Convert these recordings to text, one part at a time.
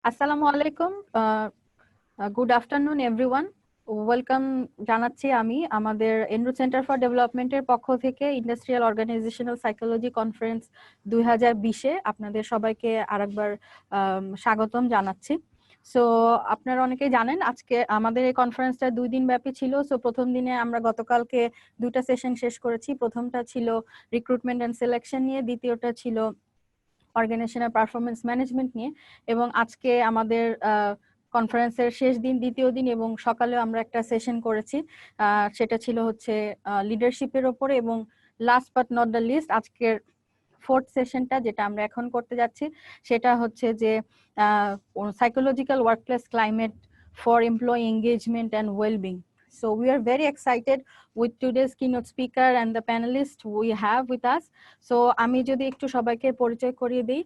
আসসালামু আলাইকুম, good afternoon everyone. Welcome জানাচ্ছি আমি আমাদের এনরু সেন্টার ফর ডেভেলপমেন্টের পক্ষ থেকে ইন্ডাস্ট্রিয়াল অর্গানাইজেশনাল সাইকোলজি কনফারেন্স 2020-এ আপনাদের সবাইকে আরেকবার স্বাগতম জানাচ্ছি। সো আপনারা অনেকেই জানেন আজকে আমাদের এই কনফারেন্সটা 2 দিন ব্যাপী ছিল। সো প্রথম দিনে আমরা গতকালকে 2টা সেশন শেষ করেছি। প্রথমটা ছিল রিক্রুটমেন্ট অ্যান্ড সিলেকশন নিয়ে, দ্বিতীয়টা ছিল অর্গানাইজেশনাল পারফরমেন্স ম্যানেজমেন্ট নিয়ে, এবং আজকে আমাদের কনফারেন্সের শেষ দিন, দ্বিতীয় দিন, এবং সকালেও আমরা একটা সেশন করেছি, সেটা ছিল হচ্ছে লিডারশিপের ওপরে। এবং last but not the least, আজকের ফোর্থ সেশনটা যেটা আমরা এখন করতে যাচ্ছি সেটা হচ্ছে যে psychological workplace climate for employee engagement and wellbeing. So we are very excited with today's keynote speaker and the panelists we have with us. So আমি যদি একটু সবাইকে পরিচয় করিয়ে দিই।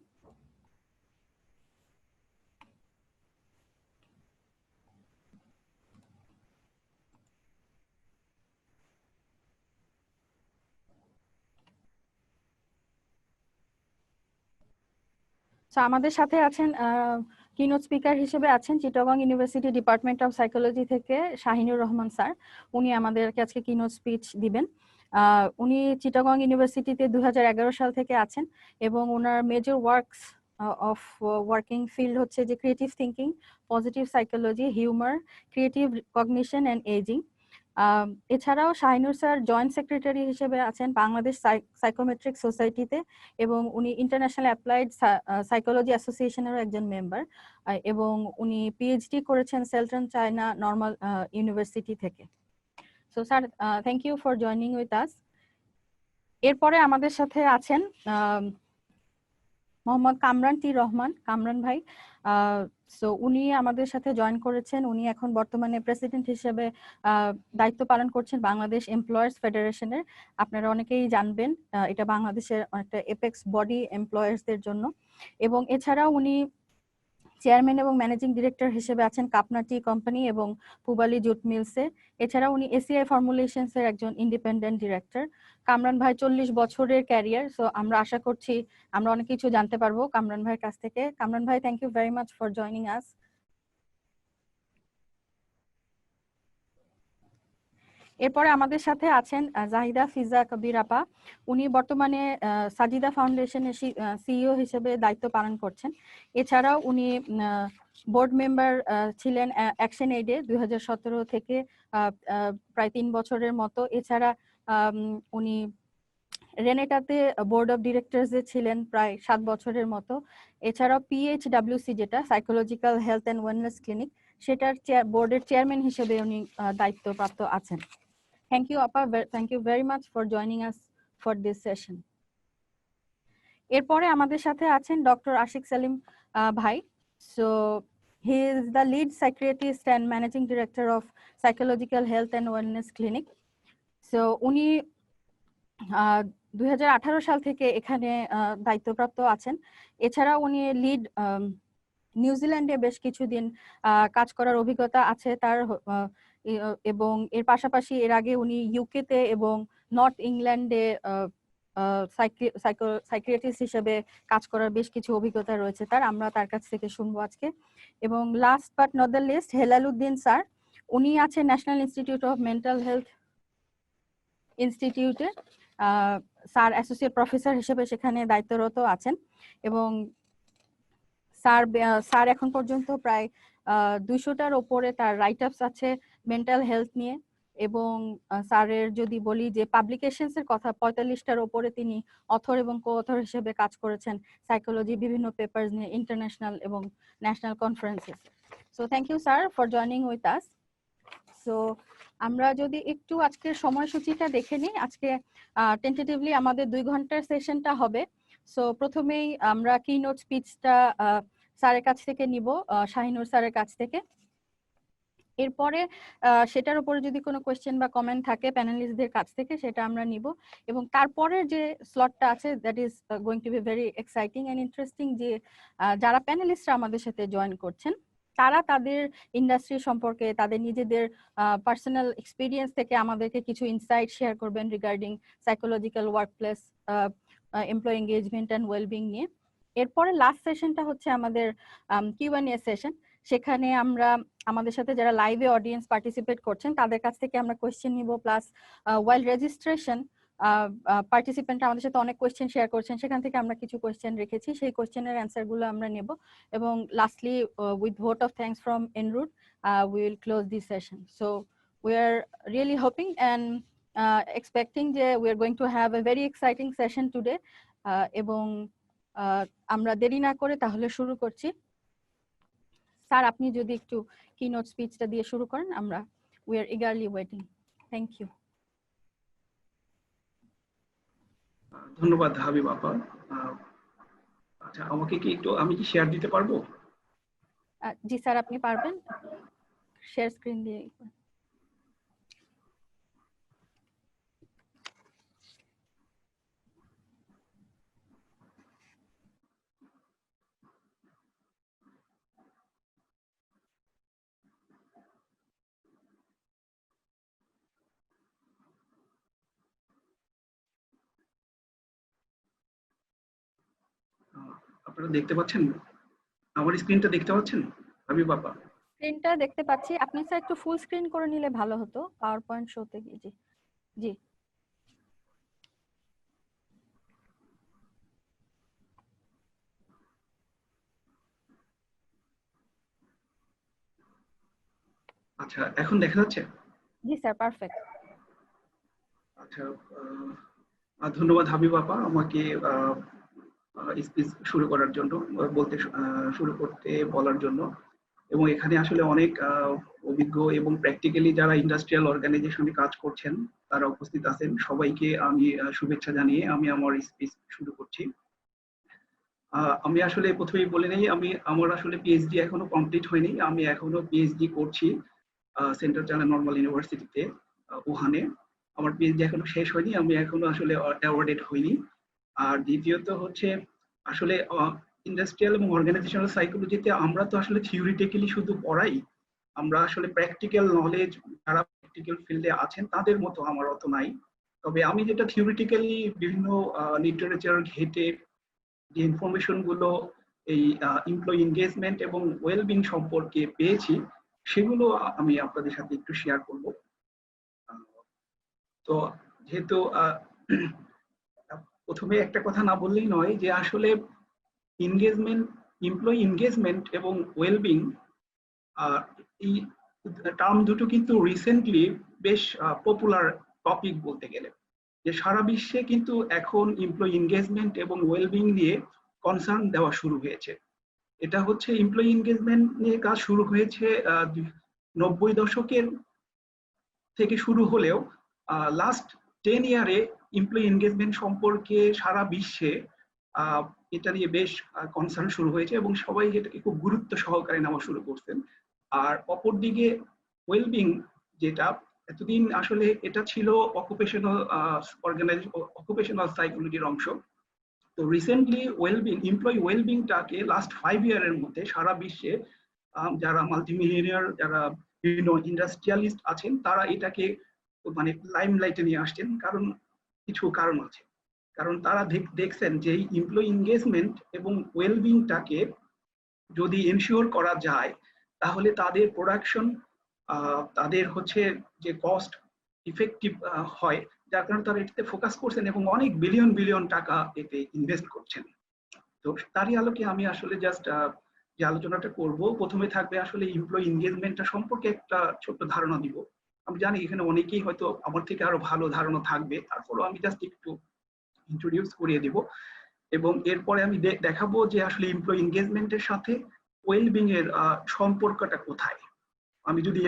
So আমাদের সাথে আছেন কিনোট স্পিকার হিসেবে আছেন Chittagong university department of psychology থেকে শাহিনুর রহমান স্যার। উনি আমাদেরকে আজকে কিনোট স্পিচ দিবেন। উনি চিটাগং ইউনিভার্সিটিতে 2011 সাল থেকে আছেন এবং ওনার major works of working field হচ্ছে যে creative thinking, positive psychology, humour, creative cognition and ageing. এছাড়াও শাহিনুর স্যার জয়েন্ট সেক্রেটারি হিসেবে আছেন বাংলাদেশ সাইকোমেট্রিক সোসাইটিতে, এবং উনি ইন্টারন্যাশনাল অ্যাপ্লাইড সাইকোলজি অ্যাসোসিয়েশনেরও একজন মেম্বার, এবং উনি পিএইচডি করেছেন সেলটন চায়না নর্মাল ইউনিভার্সিটি থেকে। So sir, thank you for joining with us. এরপরে আমাদের সাথে আছেন মোহাম্মদ কামরান টি রহমান, কামরান ভাই। সো উনি আমাদের সাথে জয়েন করেছেন। উনি এখন বর্তমানে প্রেসিডেন্ট হিসেবে দায়িত্ব পালন করছেন বাংলাদেশ এমপ্লয়ার্স ফেডারেশনের। আপনারা অনেকেই জানবেন, এটা বাংলাদেশের একটা এপেক্স বডি এমপ্লয়ার্সদের জন্য। এবং এছাড়াও উনি চেয়ারম্যান এবং ম্যানেজিং ডিরেক্টর হিসেবে আছেন কাপনা টি কোম্পানি এবং পুবালি জুট মিলসে। এছাড়া উনি এসিআই ফর্মুলেশনস এর একজন ইন্ডিপেন্ডেন্ট ডিরেক্টর। কামরান ভাই 40 বছরের ক্যারিয়ার। সো আমরা আশা করছি আমরা অনেক কিছু জানতে পারবো কামরান ভাইয়ের কাছ থেকে। কামরান ভাই, thank you very much for joining us. এরপরে আমাদের সাথে আছেন জাহিদা ফিজা কবির আপা। উনি বর্তমানে সাজিদা ফাউন্ডেশনের সিইও হিসেবে দায়িত্ব পালন করছেন। এছাড়াও উনি বোর্ড মেম্বার ছিলেন অ্যাকশন এইডে 2017 থেকে প্রায় 3 বছরের মতো। এছাড়া উনি রেনেটাতে বোর্ড অফ ডিরেক্টরস ছিলেন প্রায় 7 বছরের মতো। এছাড়াও পিএইচডব্লিউসি, যেটা psychological health and wellness clinic, সেটার বোর্ডের চেয়ারম্যান হিসেবে উনি দায়িত্বপ্রাপ্ত আছেন। Thank you, Appa. Thank you very much for joining us for this session. এরপরে আমাদের সাথে আছেন ডক্টর আশিক সেলিম ভাই। So he is the lead psychiatrist and managing director of psychological health and wellness clinic. So উনি 2018 সাল থেকে এখানে দায়িত্বপ্রাপ্ত আছেন। এছাড়া উনি লিড নিউজিল্যান্ডে বেশ কিছুদিন কাজ করার অভিজ্ঞতা আছে তার, এবং এর পাশাপাশি এর আগে উনি ইউকেতে এবং নর্থ ইংল্যান্ডে সাইকিয়াট্রিস্ট হিসেবে কাজ করার বেশ কিছু অভিজ্ঞতা রয়েছে তার। আমরা তার কাছ থেকে শুনবো আজকে। এবং last but not the least, Helaluddin sir. উনি আছেন national institute of mental health ইনস্টিটিউটে স্যার অ্যাসোসিয়েট প্রফেসর হিসেবে সেখানে দায়িত্বরত আছেন। এবং স্যার এখন পর্যন্ত প্রায় 200টার ওপরে তার রাইট আপস আছে মেন্টাল হেলথ নিয়ে। এবং স্যারের যদি বলি যে পাবলিকেশনস এর কথা, 45টার ওপরে তিনি অথর এবং কো অথর হিসেবে কাজ করেছেন সাইকোলজি বিভিন্ন পেপারস নিয়ে ইন্টারন্যাশনাল এবং ন্যাশনাল কনফারেন্সে। So thank you sir for joining with us. So আমরা যদি একটু আজকের সময়সূচিটা দেখে নিই, আজকে টেন্টেটিভলি আমাদের 2 ঘন্টার সেশনটা হবে। সো প্রথমেই আমরা কিনোট স্পিচটা স্যারের কাছ থেকে নিব, শাহিনুর স্যারের কাছ থেকে। এরপরে সেটার উপরে যদি কোনো কোয়েশ্চেন বা কমেন্ট থাকে প্যানেলিস্টদের কাছ থেকে, সেটা আমরা নিব। এবং তারপরের যে স্লটটা আছে that is going to be very exciting and interesting, যে যারা প্যানেলিস্টরা আমাদের সাথে জয়েন করছেন তারা তাদের ইন্ডাস্ট্রি সম্পর্কে, তাদের নিজেদের পার্সোনাল এক্সপিরিয়েন্স থেকে আমাদেরকে কিছু ইনসাইট শেয়ার করবেন regarding psychological workplace employee engagement and wellbeing নিয়ে। এরপরে লাস্ট সেশনটা হচ্ছে আমাদের কিউএনএ সেশন। সেখানে আমরা আমাদের সাথে যারা লাইভে অডিয়েন্স পার্টিসিপেট করছেন তাদের কাছ থেকে আমরা কোয়েশ্চেন নিব, প্লাস ওয়াইল রেজিস্ট্রেশন পার্টিসিপেন্ট আমাদের সাথে অনেক কোয়েশ্চেন শেয়ার করছেন, সেখান থেকে আমরা কিছু কোয়েশ্চেন রেখেছি, সেই কোয়েশ্চেনের অ্যান্সার গুলো আমরা নেব। এবং lastly with vote of thanks from Enroute we will close this session. So we are really hoping and expecting যে we are going to have a very exciting session today. এবং আমরা দেরি না করে তাহলে শুরু করছি। স্যার আপনি যদি একটু কিনোট স্পিচটা দিয়ে শুরু করেন, আমরা we are eagerly waiting. Thank you. ধন্যবাদ হাবিব আপা। আচ্ছা, আমাকে কি একটু আমি কি শেয়ার দিতে পারবো? জি স্যার আপনি পারবেন, শেয়ার স্ক্রিন দিয়ে। আপনারা দেখতে পাচ্ছেন? আমার স্ক্রিনটা দেখতে পাচ্ছেন হাবিব আপা? স্ক্রিনটা দেখতে পাচ্ছি, আপনি স্যার একটু ফুল স্ক্রিন করে নিলে ভালো হতো পাওয়ার পয়েন্ট শোতে গিয়ে। জি জি আচ্ছা, এখন দেখা যাচ্ছে? জি স্যার পারফেক্ট। আচ্ছা, ধন্যবাদ হাবিব আপা আমাকে স্পিচ শুরু করার জন্য, শুরু করতে বলার জন্য। এবং এখানে আসলে অনেক অভিজ্ঞ এবং প্র্যাকটিক্যালি যারা ইন্ডাস্ট্রিয়াল অর্গানাইজেশনে কাজ করছেন তারা উপস্থিত আছেন। সবাইকে আমি শুভেচ্ছা জানিয়ে আমি আমার স্পিচ শুরু করছি। আমি আসলে প্রথমেই বলে নেই, আমার আসলে পিএইচডি এখনো কমপ্লিট হয়নি। আমি এখনো পিএইচডি করছি সেন্ট্রাল চায়না নর্মাল ইউনিভার্সিটিতে উহানে। আমার পিএইচডি এখনো শেষ হয়নি, আমি এখনো আসলে অ্যাওয়ার্ডেড হইনি। আর দ্বিতীয়ত হচ্ছে আসলে ইন্ডাস্ট্রিয়াল এবং অর্গানাইজেশনাল সাইকোলজিতে আমরা তো আসলে থিওরিটিক্যালি শুধু পড়াই, আমরা আসলে প্র্যাকটিক্যাল নলেজ যারা প্র্যাকটিক্যাল ফিল্ডে আছেন তাদের মতো আমার অত নাই। তবে আমি যেটা থিওরিটিক্যালি বিভিন্ন লিটারেচার ঘেটে যে ইনফরমেশন গুলো এই এমপ্লয়ি এনগেজমেন্ট এবং ওয়েলবিং সম্পর্কে পেয়েছি সেগুলো আমি আপনাদের সাথে একটু শেয়ার করব। তো যেহেতু প্রথমে একটা কথা না বললেই নয় যে আসলে এনগেজমেন্ট, এমপ্লয়ি এনগেজমেন্ট এবং ওয়েলবিং এই টার্ম দুটো কিন্তু রিসেন্টলি বেশ পপুলার টপিক বলতে গেলে। যে সারা বিশ্বে কিন্তু এখন এমপ্লয়ি এনগেজমেন্ট এবং ওয়েলবিং নিয়ে কনসার্ন দেওয়া শুরু হয়েছে। এটা হচ্ছে এমপ্লয়ি এনগেজমেন্ট নিয়ে কাজ শুরু হয়েছে 90 দশকের থেকে শুরু হলেও লাস্ট 10 ইয়ারে এমপ্লয়ি এনগেজমেন্ট সম্পর্কে সারা বিশ্বে এটা নিয়ে বেশ কনসার্ন শুরু হয়েছে এবং সবাই এটাকে খুব গুরুত্ব সহকারে নেওয়া শুরু করছেন। আর অপরদিকে ওয়েলবিং, যেটা এতদিন আসলে এটা ছিল অকুপেশনাল সাইকোলজির অংশ। তো রিসেন্টলি ওয়েলবিং, এমপ্লয়ি ওয়েলবিংটাকে লাস্ট 5 ইয়ারের মধ্যে সারা বিশ্বে যারা মাল্টিমিলিয়নিয়ার, যারা বিভিন্ন ইন্ডাস্ট্রিয়ালিস্ট আছেন তারা এটাকে মানে লাইমলাইটে নিয়ে আসছেন। কারণ কিছু কারণ আছে। কারণ তারা দেখছেন যে এমপ্লয়ি এনগেজমেন্ট এবং ওয়েলবিংটাকে যদি এনশিওর করা যায় তাহলে তাদের প্রোডাকশন, তাদের হচ্ছে যে কস্ট ইফেক্টিভ হয়, যার কারণে তারা এটাতে ফোকাস করছেন এবং অনেক বিলিয়ন বিলিয়ন টাকা এতে ইনভেস্ট করছেন। তো তারই আলোকে আমি আসলে জাস্ট যে আলোচনাটা করব, প্রথমে থাকবে আসলে এমপ্লয়ি এনগেজমেন্টটা সম্পর্কে একটা ছোট্ট ধারণা দিব। আমি জানি এখানে অনেকেই হয়তো আমার থেকে আরো ভালো ধারণা থাকবে, তারপরও আমি জাস্ট একটু ইন্ট্রোডিউস করিয়ে দিব। এবং এরপরে আমি দেখাবো যে আসলে এমপ্লয়ি এনগেজমেন্টের সাথে ওয়েলবিং এর সম্পর্কটা কোথায়। আমি যদি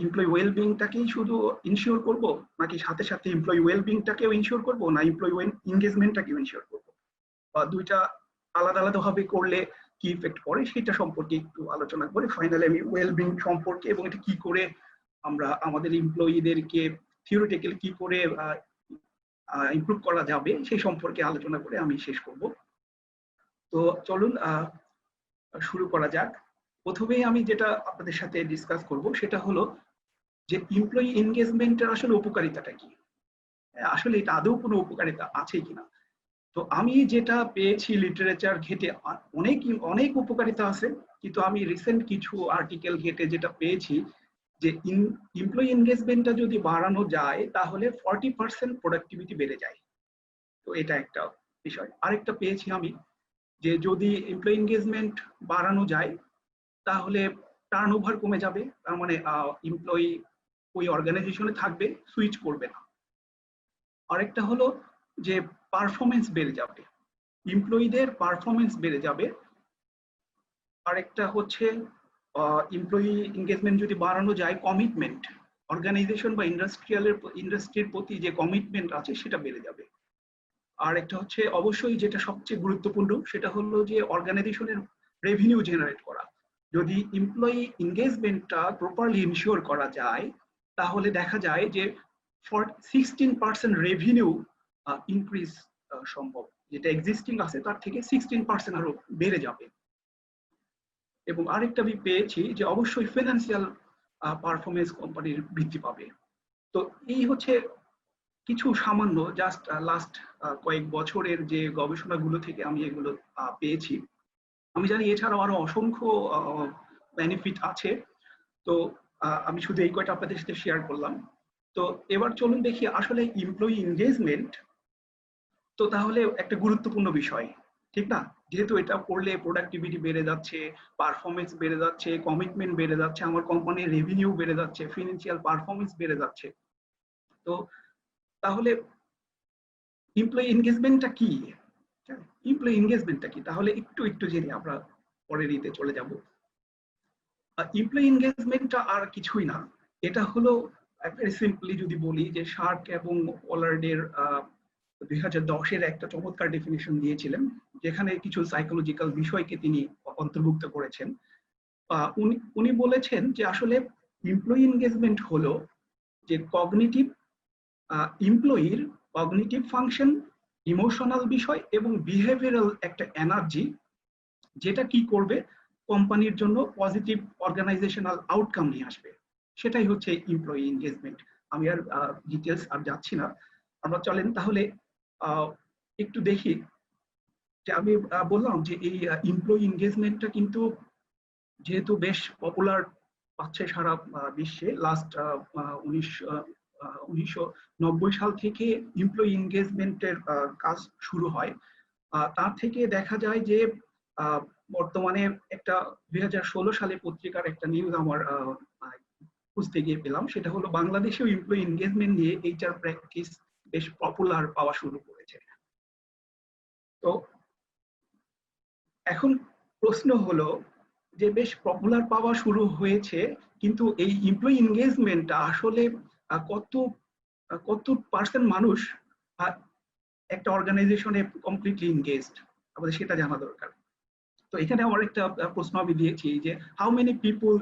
এমপ্লয়ি ওয়েলবিংটাকেই শুধু ইনশিওর করব, নাকি সাথে সাথে এমপ্লয়ি ওয়েলবিংটাকেও ইনশিওর করব, না এমপ্লয়ি এনগেজমেন্টটাকেও ইনশিওর করব, বা দুইটা আলাদা আলাদা ভাবে করলে কি ইফেক্ট পড়ে সেটা সম্পর্কে একটু আলোচনা করে ফাইনালি আমি ওয়েলবিং সম্পর্কে এবং এটা কি করে আমরা আমাদের এমপ্লয়িদেরকে থিওরিটিক্যালি কি করে ইমপ্রুভ করা যাবে সেই সম্পর্কে আলোচনা করে আমি শেষ করব। তো চলুন শুরু করা যাক। প্রথমেই আমি যেটা আপনাদের সাথে ডিসকাস করব সেটা হলো যে এমপ্লয়ি এনগেজমেন্টের আসলে উপকারিতাটা কি, আসলে এটা আদৌ কোনো উপকারিতা আছে কিনা। তো আমি যেটা পেয়েছি লিটারেচার ঘেটে অনেক অনেক উপকারিতা আছে, কিন্তু আমি রিসেন্ট কিছু আর্টিকেল ঘেটে যেটা পেয়েছি যে এমপ্লয়ি এনগেজমেন্টটা যদি বাড়ানো যায় তাহলে 40% প্রোডাক্টিভিটি বেড়ে যায়। তো এটা একটা বিষয়। আরেকটা পেয়েছি আমি যে যদি এমপ্লয়ি এনগেজমেন্ট বাড়ানো যায় তাহলে টার্নওভার কমে যাবে, তার মানে এমপ্লয়ি ওই অর্গানাইজেশনে থাকবে, সুইচ করবে না। আরেকটা হলো যে পারফরমেন্স বেড়ে যাবে, এমপ্লয়ীদের পারফরমেন্স বেড়ে যাবে। আরেকটা হচ্ছে এমপ্লয়ি এনগেজমেন্ট যদি বাড়ানো যায়, কমিটমেন্ট, অর্গানাইজেশন বা ইন্ডাস্ট্রির প্রতি যে কমিটমেন্ট আছে সেটা বেড়ে যাবে। আর একটা হচ্ছে অবশ্যই যেটা সবচেয়ে গুরুত্বপূর্ণ, সেটা হলো যে অর্গানাইজেশনের রেভিনিউ জেনারেট করা। যদি এমপ্লয়ি এনগেজমেন্টটা প্রপারলি ইনশিওর করা যায় তাহলে দেখা যায় যে 16% রেভিনিউ ইনক্রিজ সম্ভব, যেটা এক্সিস্টিং আছে তার থেকে 16% আরো বেড়ে যাবে। এবং আরেকটা আমি পেয়েছি যে অবশ্যই ফিনান্সিয়াল পারফরমেন্স কোম্পানির বৃদ্ধি পাবে। তো এই হচ্ছে কিছু সামান্য জাস্ট লাস্ট কয়েক বছরের যে গবেষণাগুলো থেকে আমি এগুলো পেয়েছি। আমি জানি এছাড়াও আরো অসংখ্য বেনিফিট আছে, তো আমি শুধু এই কয়টা আপনাদের সাথে শেয়ার করলাম। তো এবার চলুন দেখি আসলে এমপ্লয়ি এনগেজমেন্ট তো তাহলে একটা গুরুত্বপূর্ণ বিষয়, ঠিক না? যেহেতু এটা করলে প্রোডাক্টিভিটি বেড়ে যাচ্ছে, পারফরমেন্স বেড়ে যাচ্ছে, কমিটমেন্ট বেড়ে যাচ্ছে, আমার কোম্পানির রেভিনিউ বেড়ে যাচ্ছে, ফিনান্সিয়াল পারফরমেন্স বেড়ে যাচ্ছে। তো তাহলে এমপ্লয়ি এনগেজমেন্টটা কি? এমপ্লয়ি এনগেজমেন্টটা কি তাহলে একটু একটু জেনে আমরা পরের ইতে চলে যাব। এমপ্লয়ি এনগেজমেন্টটা আর কিছুই না, এটা হলো ভেরি সিম্পলি যদি বলি যে শার্ক এবং ওলার্ডের 2010-এর একটা চমৎকার ডেফিনিশন দিয়েছিলেন, যেখানে কিছু সাইকোলজিক্যাল বিষয়কে তিনি অন্তর্ভুক্ত করেছেন। উনি বলেছেন যে আসলে এমপ্লয়ি এনগেজমেন্ট হলো যে কগনিটিভ এমপ্লয়ির কগনিটিভ ফাংশন, ইমোশনাল বিষয় এবং বিহেভিয়ারাল একটা এনার্জি, যেটা কি করবে কোম্পানির জন্য পজিটিভ অর্গানাইজেশনাল আউটকাম নিয়ে আসবে। সেটাই হচ্ছে এমপ্লয়ি এনগেজমেন্ট। আমি আর ডিটেলস আর যাচ্ছি না, আমরা চলেন তাহলে একটু দেখি যে আমি বললাম যে এই এমপ্লয়ি এনগেজমেন্টটা কিন্তু যেহেতু বেশ পপুলার পাচ্ছে সারা বিশ্বে, লাস্ট 1990 সাল থেকে এমপ্লয়ি এনগেজমেন্টের কাজ শুরু হয়। তার থেকে দেখা যায় যে বর্তমানে একটা 2016 সালে পত্রিকার একটা নিউজ আমার খুঁজতে গিয়ে পেলাম, সেটা হলো বাংলাদেশেও এমপ্লয়ি এনগেজমেন্ট নিয়ে এইচআর প্র্যাকটিস বেশ পপুলার পাওয়া শুরু করেছে। তো এখন প্রশ্ন হলো যে বেশ পপুলার পাওয়া শুরু হয়েছে, কিন্তু এই এমপ্লয়ি এনগেজমেন্টটা আসলে কত কত পার্সেন্ট মানুষ একটা অর্গানাইজেশনে কমপ্লিটলি এনগেজড, আমাদের সেটা জানা দরকার। তো এখানে আমার একটা প্রশ্ন আমি দিয়েছি যে how many people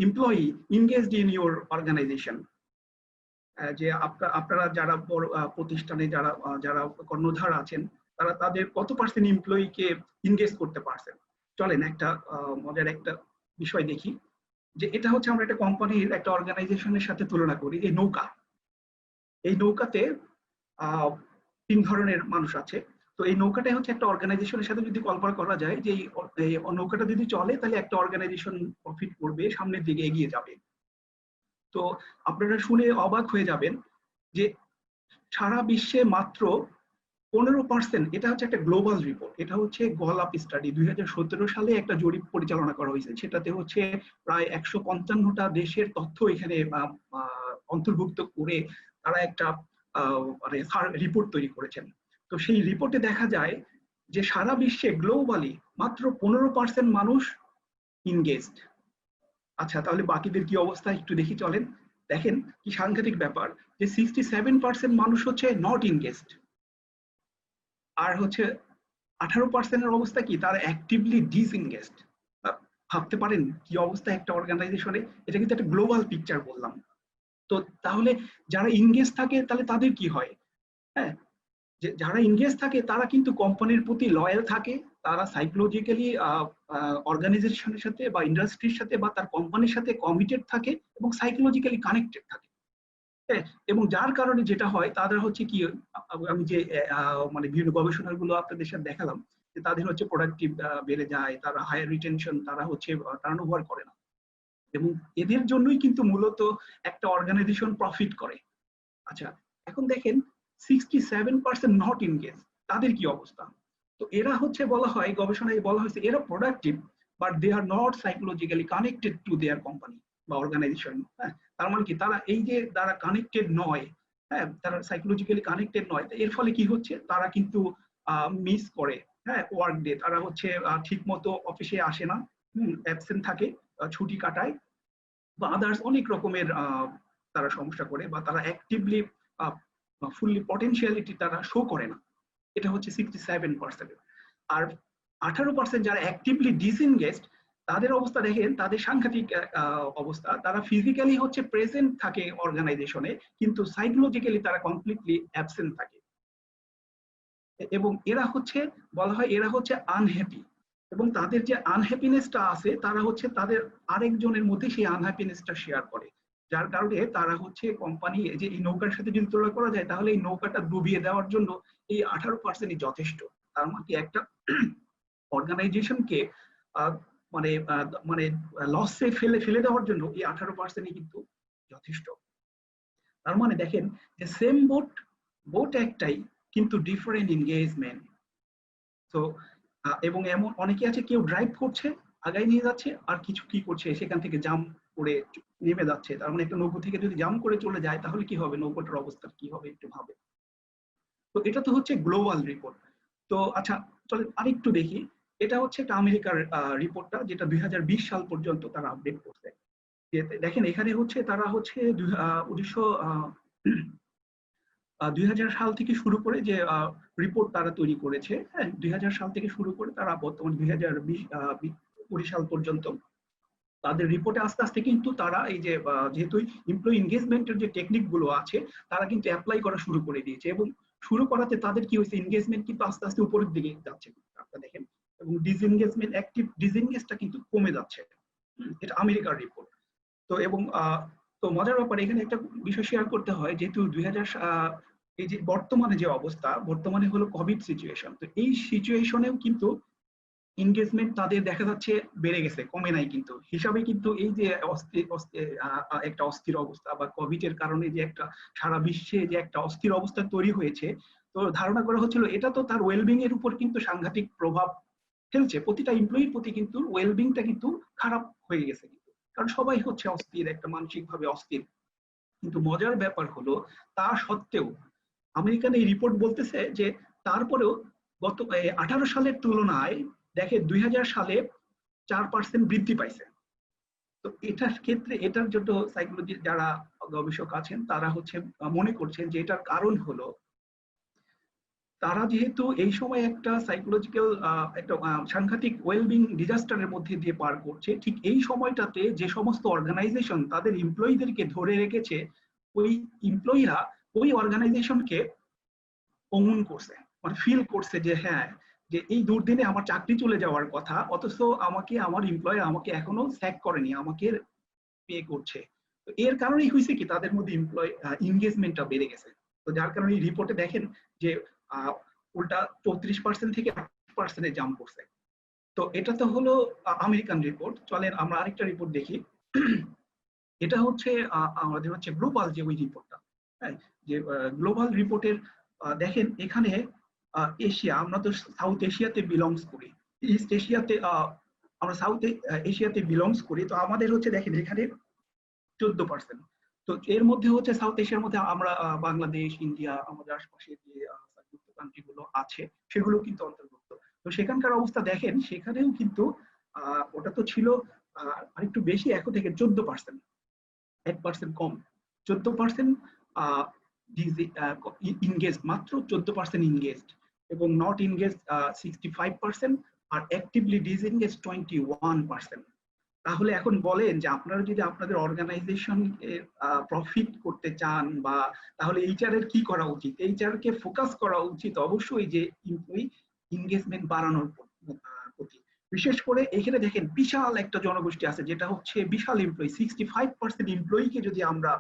employee engaged in your organization, যে আপনারা যারা বড় প্রতিষ্ঠানে যারা যারা কর্ণধার আছেন তারা তাদের কত পার্সেন্ট এমপ্লয়িকে এনগেজ করতে পারছেন। চলেন একটা মজার একটা বিষয় দেখি, যে এটা হচ্ছে আমরা একটা কোম্পানির একটা অর্গানাইজেশনের সাথে তুলনা করি। এই নৌকা, এই নৌকাতে 3 ধরনের মানুষ আছে। তো এই নৌকাটাই হচ্ছে একটা অর্গানাইজেশনের সাথে যদি কল্পনা করা যায় যে এই নৌকাটা যদি চলে তাহলে একটা অর্গানাইজেশন প্রফিট করবে, সামনের দিকে এগিয়ে যাবে। তো আপনারা শুনে অবাক হয়ে যাবেন যে সারা বিশ্বে মাত্র 15%, এটা হচ্ছে একটা গ্লোবাল রিপোর্ট, এটা হচ্ছে গলাপ স্টাডি 2017 সালে একটা জরিপ পরিচালনা করা হয়েছে, সেটাতে হচ্ছে প্রায় 155টা দেশের তথ্য এখানে অন্তর্ভুক্ত করে তারা একটা মানে রিপোর্ট তৈরি করেছেন। তো সেই রিপোর্টে দেখা যায় যে সারা বিশ্বে গ্লোবালি মাত্র 15% মানুষ ইনগেজড। আচ্ছা, তাহলে বাকিদের কি অবস্থা একটু দেখি চলেন। দেখেন কি সাংঘাতিক ব্যাপার, যে 67% মানুষ হচ্ছে নট ইনগেজড, আর হচ্ছে 18%-এর অবস্থা কি, তারা অ্যাক্টিভলি ডিসএনগেজড। ভাবতে পারেন কি অবস্থা একটা অর্গানাইজেশনে। এটা কিন্তু একটা গ্লোবাল পিকচার বললাম। তো তাহলে যারা ইনগেজ থাকে তাহলে তাদের কি হয়? হ্যাঁ, যে যারা ইনগেজ থাকে তারা কিন্তু কোম্পানির প্রতি লয়াল থাকে, তারা সাইকোলজিক্যালি অর্গানাইজেশনের সাথে বা ইন্ডাস্ট্রির সাথে বা তার কোম্পানির সাথে কমিটেড থাকে এবং সাইকোলজিক্যালি কানেক্টেড থাকে। হ্যাঁ, এবং যার কারণে যেটা হয় তাদের হচ্ছে কি, আমি যে মানে বিভিন্ন গবেষণাগুলো আপনাদের সাথে দেখালাম, যে তাদের হচ্ছে প্রোডাক্টিভ বেড়ে যায়, তারা হায়ার রিটেনশন, তারা হচ্ছে টার্নওভার করে না। এবং এদের জন্যই কিন্তু মূলত একটা অর্গানাইজেশন প্রফিট করে। আচ্ছা, এখন দেখেন 67% নট ইনগেজ, তাদের কি অবস্থা? তো এরা হচ্ছে বলা হয়, গবেষণায় বলা হয়েছে এরা productive, but they are not psychologically connected to their company বা অর্গানাইজেশন। হ্যাঁ, তার মানে কি, তারা এই যে তারা কানেক্টেড নয়, হ্যাঁ, তারা সাইকোলজিক্যালি কানেক্টেড নয়, এর ফলে কি হচ্ছে, তারা কিন্তু মিস করে, হ্যাঁ, ওয়ার্ক ডে, তারা হচ্ছে ঠিক মতো অফিসে আসে না, অ্যাবসেন্ট থাকে, ছুটি কাটায়, বা আদার্স অনেক রকমের তারা সমস্যা করে, বা তারা অ্যাক্টিভলি ফুললি পটেনশিয়ালিটি তারা শো করে না। এটা হচ্ছে 67%। আর 18% যারা অ্যাক্টিভলি ডিসএনগেজড, তাদের অবস্থা দেখেন, তাদের সাংঘাতিক অবস্থা। তারা ফিজিক্যালি হচ্ছে প্রেজেন্ট থাকে অর্গানাইজেশনে, কিন্তু সাইকোলজিক্যালি তারা কমপ্লিটলি অ্যাবসেন্ট থাকে। এবং এরা হচ্ছে বলা হয় এরা হচ্ছে আনহ্যাপি, এবং তাদের যে আনহ্যাপিনেসটা আছে, তারা হচ্ছে তাদের আরেকজনের মধ্যে সেই আনহ্যাপিনেসটা শেয়ার করে, যার কারণে তারা হচ্ছে কোম্পানি, যে এই নৌকার সাথে যদি তুলনা করা যায়, তাহলে এই নৌকাটা ডুবিয়ে দেওয়ার জন্য এই 18%ই যথেষ্ট। তার মানে একটা অর্গানাইজেশনকে মানে মানে লসে ফেলে দেওয়ার জন্য এই 18%ই কিন্তু যথেষ্ট। তার মানে দেখেন যে সেম বোট একটাই, কিন্তু ডিফারেন্ট এনগেজমেন্ট। তো এবং এমন অনেকে আছে, কেউ ড্রাইভ করছে, আগায় নিয়ে যাচ্ছে, আর কিছু কি করছে, সেখান থেকে জাম্প করে নেমে যাচ্ছে। তার মানে একটা নৌকো থেকে যদি জাম্প করে চলে যায়, তাহলে কি হবে, নৌকোটার অবস্থা কি হবে একটু ভাবে। তো এটা তো হচ্ছে গ্লোবাল রিপোর্ট। তো আচ্ছা, চলেন আরেকটু দেখি। এটা হচ্ছে একটা আমেরিকার রিপোর্টটা, যেটা 2020 সাল পর্যন্ত তারা আপডেট করছে। দেখেন এখানে হচ্ছে তারা হচ্ছে 2000 সাল থেকে শুরু করে যে রিপোর্ট তারা তৈরি করেছে, হ্যাঁ, 2000 সাল থেকে শুরু করে তারা বর্তমান 2020 সাল পর্যন্ত তাদের রিপোর্টে আস্তে আস্তে কিন্তু তারা এই যে যেহেতু এমপ্লয়ি এনগেজমেন্টের যে টেকনিক গুলো আছে, তারা কিন্তু অ্যাপ্লাই করা শুরু করে দিয়েছে, এবং শুরু করাতে তাদের কি হয়েছে, এনগেজমেন্ট কিন্তু আস্তে আস্তে উপরের দিকে যাচ্ছে, আপনারা দেখেন, এবং ডিসএনগেজমেন্ট, অ্যাক্টিভ ডিসএনগেজটা কিন্তু কমে যাচ্ছে। এটা আমেরিকার রিপোর্ট। তো এবং তো মজার ব্যাপার, এখানে একটা বিষয় শেয়ার করতে হয়, যেহেতু 2000 এই যে বর্তমানে যে অবস্থা, বর্তমানে হলো কোভিড সিচুয়েশন, তো এই সিচুয়েশনেও কিন্তু এনগেজমেন্ট তাদের দেখা যাচ্ছে বেড়ে গেছে, কমে নাই কিন্তু হিসাবে। কিন্তু এই যে একটা অস্থির অবস্থা বা কোভিড এর কারণে যে একটা সারা বিশ্বে যে একটা অস্থির অবস্থা তৈরি হয়েছে, তো ধারণা করা হচ্ছিল এটা তো তার ওয়েলবিং এর উপর কিন্তু সাংঘাতিক প্রভাব ফেলছে, প্রতিটা এমপ্লয়ির প্রতি কিন্তু ওয়েলবিংটা কিন্তু খারাপ হয়ে গেছে, কারণ সবাই হচ্ছে অস্থির, একটা মানসিক ভাবে অস্থির। কিন্তু মজার ব্যাপার হলো, তা সত্ত্বেও আমেরিকান এই রিপোর্ট বলতেছে যে তারপরেও গত 18 সালের তুলনায় দেখে 2000 সালে 4% বৃদ্ধি পাইছে। তো এটার ক্ষেত্রে, এটার জন্য সাইকোলজি যারা গবেষক আছেন, তারা হচ্ছে মনে করছেন যে এটার কারণ হলো, তারা যেহেতু এই সময় একটা সাইকোলজিক্যাল একটা সাংঘাতিক ওয়েলবিং ডিজাস্টারের মধ্যে দিয়ে পার করছে, ঠিক এই সময়টাতে যে সমস্ত অর্গানাইজেশন তাদের এমপ্লয়ীদেরকে ধরে রেখেছে, ওই এমপ্লয়ীরা ওই অর্গানাইজেশনকে অমন করছে, মানে ফিল করছে যে হ্যাঁ, যে এই দুর্দিনে আমার চাকরি চলে যাওয়ার কথা, অথচ আমাকে আমার এমপ্লয়ার আমাকে এখনো স্যাক করেনি, আমাকে পে করছে। তো এর কারণেই হয়েছে কি, তাদের মধ্যে এমপ্লয় এনগেজমেন্টটা বেড়ে গেছে। তো যার কারণে এই রিপোর্টে দেখেন যে উল্টা 34% থেকে 8% জাম্প করছে। তো এটা তো হলো আমেরিকান রিপোর্ট। চলেন আমরা আরেকটা রিপোর্ট দেখি। এটা হচ্ছে আমাদের হচ্ছে গ্লোবাল যে ওই রিপোর্টটা, হ্যাঁ, যে গ্লোবাল রিপোর্টের দেখেন এখানে এশিয়া, আমরা তো সাউথ এশিয়াতে বিলংস করি, ইস্ট এশিয়াতে আমরা সাউথ এশিয়াতে বিলংস করি। তো আমাদের হচ্ছে দেখেন এখানে 14%। তো এর মধ্যে হচ্ছে সাউথ এশিয়ার মধ্যে আমরা বাংলাদেশ, ইন্ডিয়া, আমাদের আশপাশে যে কান্ট্রি গুলো আছে, সেগুলো কিন্তু অন্তর্ভুক্ত। তো সেখানকার অবস্থা দেখেন, সেখানেও কিন্তু ওটা তো ছিল আরেকটু বেশি, এখন থেকে 14%, 1% কম, 14% ইনগেজ, মাত্র 14% ইনগেজড, এবং নট ইনগেজ 65%, আর অ্যাক্টিভলি ডিসএনগেজ 21%। তাহলে এখন বলেন যে আপনারা যদি আপনাদের অর্গানাইজেশন প্রফিট করতে চান, বা তাহলে এইচআর এর কি করা উচিত? এইচআর কে ফোকাস করা উচিত অবশ্যই যে এমপ্লয়ি এনগেজমেন্ট বাড়ানোর প্রতি। বিশেষ করে এখানে দেখেন বিশাল একটা জনগোষ্ঠী আছে, যেটা হচ্ছে বিশাল এমপ্লয়ি, 65% এমপ্লয়িকে যদি আমরা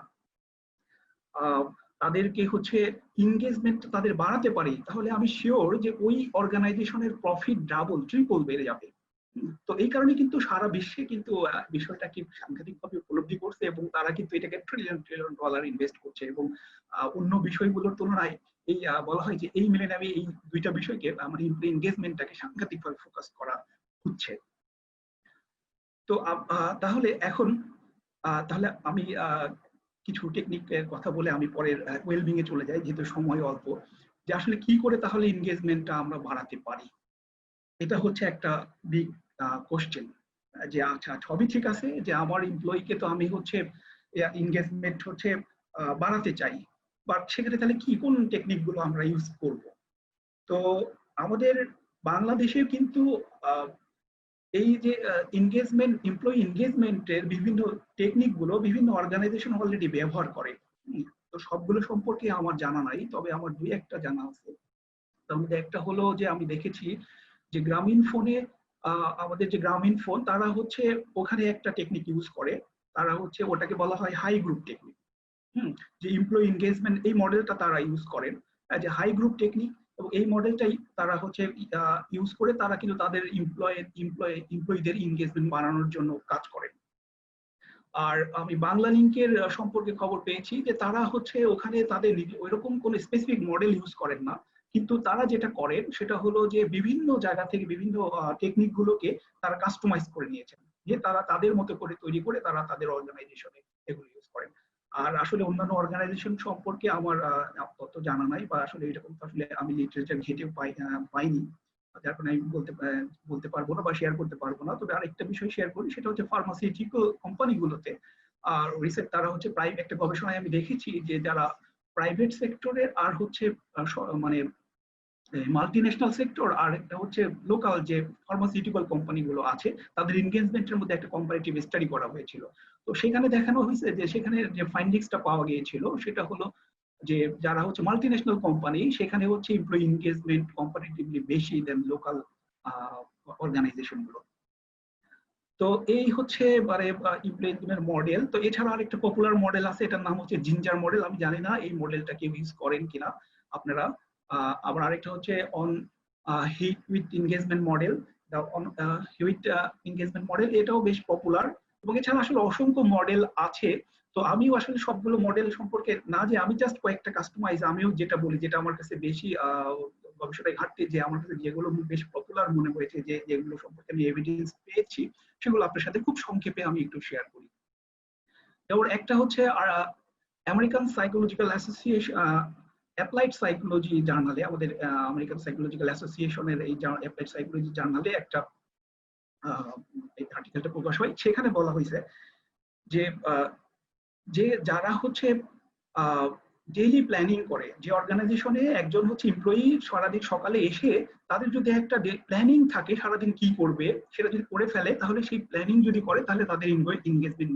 তাদেরকে হচ্ছে এনগেজমেন্ট তাদের বাড়াতে পারি, তাহলে আমি শিওর যে ওই অর্গানাইজেশনের প্রফিট ডাবল ট্রিপল বেড়ে যাবে। তো এই কারণে কিন্তু সারা বিশ্বে কিন্তু বিষয়টাকে সাংঘাতিকভাবে উপলব্ধি করছে এবং তারা কিন্তু এটাকে ট্রিলিয়ন ট্রিলিয়ন ডলার ইনভেস্ট করছে। এবং অন্য বিষয়গুলোর তুলনায় এই বলা হয় যে এই মিলেনিয়ামে এই দুইটা বিষয়কে মানে এনগেজমেন্টটাকে সাংঘাতিকভাবে ফোকাস করা হচ্ছে। তো তাহলে এখন তাহলে আমি কিছু টেকনিকের কথা বলে আমি পরের ওয়েলবিং এ চলে যাই, যেহেতু সময় অল্প, যে আসলে কি করে তাহলে এনগেজমেন্টটা আমরা বাড়াতে পারি। এটা হচ্ছে একটা বিগ কোশ্চেন, যে আচ্ছা সবই ঠিক আছে যে আমার এমপ্লয়িকে তো আমি হচ্ছে এনগেজমেন্ট হচ্ছে বাড়াতে চাই, বাট সেক্ষেত্রে তাহলে কি কোন টেকনিক গুলো আমরা ইউজ করব। তো আমাদের বাংলাদেশে কিন্তু এই যে এনগেজমেন্ট এমপ্লয়ি এনগেজমেন্টের বিভিন্ন টেকনিক গুলো বিভিন্ন অর্গানাইজেশন অলরেডি ব্যবহার করে। তো সবগুলো সম্পর্কে আমার জানা নাই, তবে আমার দুই একটা জানা আছে। তার মধ্যে একটা হলো যে আমি দেখেছি যে গ্রামীণ ফোনে আমাদের যে গ্রামীণ ফোন তারা হচ্ছে ওখানে একটা টেকনিক ইউজ করে, তারা হচ্ছে ওটাকে বলা হয় হাই গ্রুপ টেকনিক। যে এমপ্লয়ি এনগেজমেন্ট এই মডেলটা তারা ইউজ করেন, যে হাই গ্রুপ টেকনিক, এবং এই মডেলটাই তারা হচ্ছে ইউজ করে তারা কিন্তু তাদের এমপ্লয়ীদের এনগেজমেন্ট বাড়ানোর জন্য কাজ করেন। আর আমি বাংলা লিংকের সম্পর্কে খবর পেয়েছি যে তারা হচ্ছে ওখানে তাদের ওইরকম কোন স্পেসিফিক মডেল ইউজ করেন না, কিন্তু তারা যেটা করেন সেটা হলো যে বিভিন্ন জায়গা থেকে বিভিন্ন টেকনিক গুলোকে তারা কাস্টমাইজ করে নিয়েছেন, যে তারা তাদের মতো করে তৈরি করে তারা তাদের অর্গানাইজেশনে এগুলো ইউজ করেন। আর আসলে অন্যান্য অর্গানাইজেশন সম্পর্কে আমার তত জানা নাই, বা আসলে এরকম আসলে আমি লিটারেচার ঘেটেও পাইনি, যার কারণে আমি বলতে পারবো না বা শেয়ার করতে পারবো না। তবে আরেকটা বিষয় শেয়ার করি, সেটা হচ্ছে ফার্মাসিউটিক্যাল কোম্পানিগুলোতে আর রিসেন্ট তারা হচ্ছে প্রায় একটা গবেষণায় আমি দেখেছি যে যারা প্রাইভেট সেক্টরের আর হচ্ছে মানে মাল্টিন্যাশনাল সেক্টর আর একটা হচ্ছে লোকাল যে ফার্মাসিউটিক্যাল কোম্পানিগুলো আছে তাদের এনগেজমেন্টের মধ্যে একটা কম্পারেটিভ স্টাডি করা হয়েছিল। তো সেখানে দেখানো হয়েছে যে সেখানে যে ফাইন্ডিংসটা পাওয়া গিয়েছিল সেটা হলো যে যারা হচ্ছে মাল্টিন্যাশনাল কোম্পানি সেখানে হচ্ছে এমপ্লয়ি এনগেজমেন্ট কম্পারেটিভলি বেশি দেন লোকাল অর্গানাইজেশন গুলো। তো এই হচ্ছে মানে এমপ্লয়ি মডেল। তো এছাড়া আরেকটা পপুলার মডেল আছে, এটার নাম হচ্ছে জিঞ্জার মডেল। আমি জানি না এই মডেলটা কেউ ইউজ করেন কিনা আপনারা। আবার আরেকটা হচ্ছে on hit with engagement model, hit engagement model, এটাও বেশ পপুলার। এবং এছাড়া আসলে অসংখ্য মডেল আছে। তো আমিও আসলে সবগুলো মডেল সম্পর্কে না, যে আমি জাস্ট কয়েকটা কাস্টমাইজ আমিও যেটা বলি, যেটা আমার কাছে বেশি গবেষণায় ঘাটতি, যে আমার কাছে যেগুলো বেশ পপুলার মনে হয়েছে, যে যেগুলো সম্পর্কে আমি এভিডেন্স পেয়েছি সেগুলো আপনার সাথে খুব সংক্ষেপে আমি একটু শেয়ার করি। যেমন একটা হচ্ছে American psychological association applied psychology জার্নালে, আমাদের আমেরিকান সাইকোলজিক্যাল অ্যাসোসিয়েশনের এই অ্যাপ্লাইড সাইকোলজি জার্নালে একটা এই আর্টিকেলটা প্রকাশ হয়। সেখানে বলা হয়েছে যে যে যারা হচ্ছে ডেইলি প্ল্যানিং করে, যে অর্গানাইজেশনে একজন হচ্ছে এমপ্লয়ি সারাদিন সকালে এসে তাদের যদি একটা প্ল্যানিং থাকে সারাদিন কি করবে সেটা যদি করে ফেলে, তাহলে সেই প্ল্যানিং যদি করে তাহলে তাদের এনগেজমেন্ট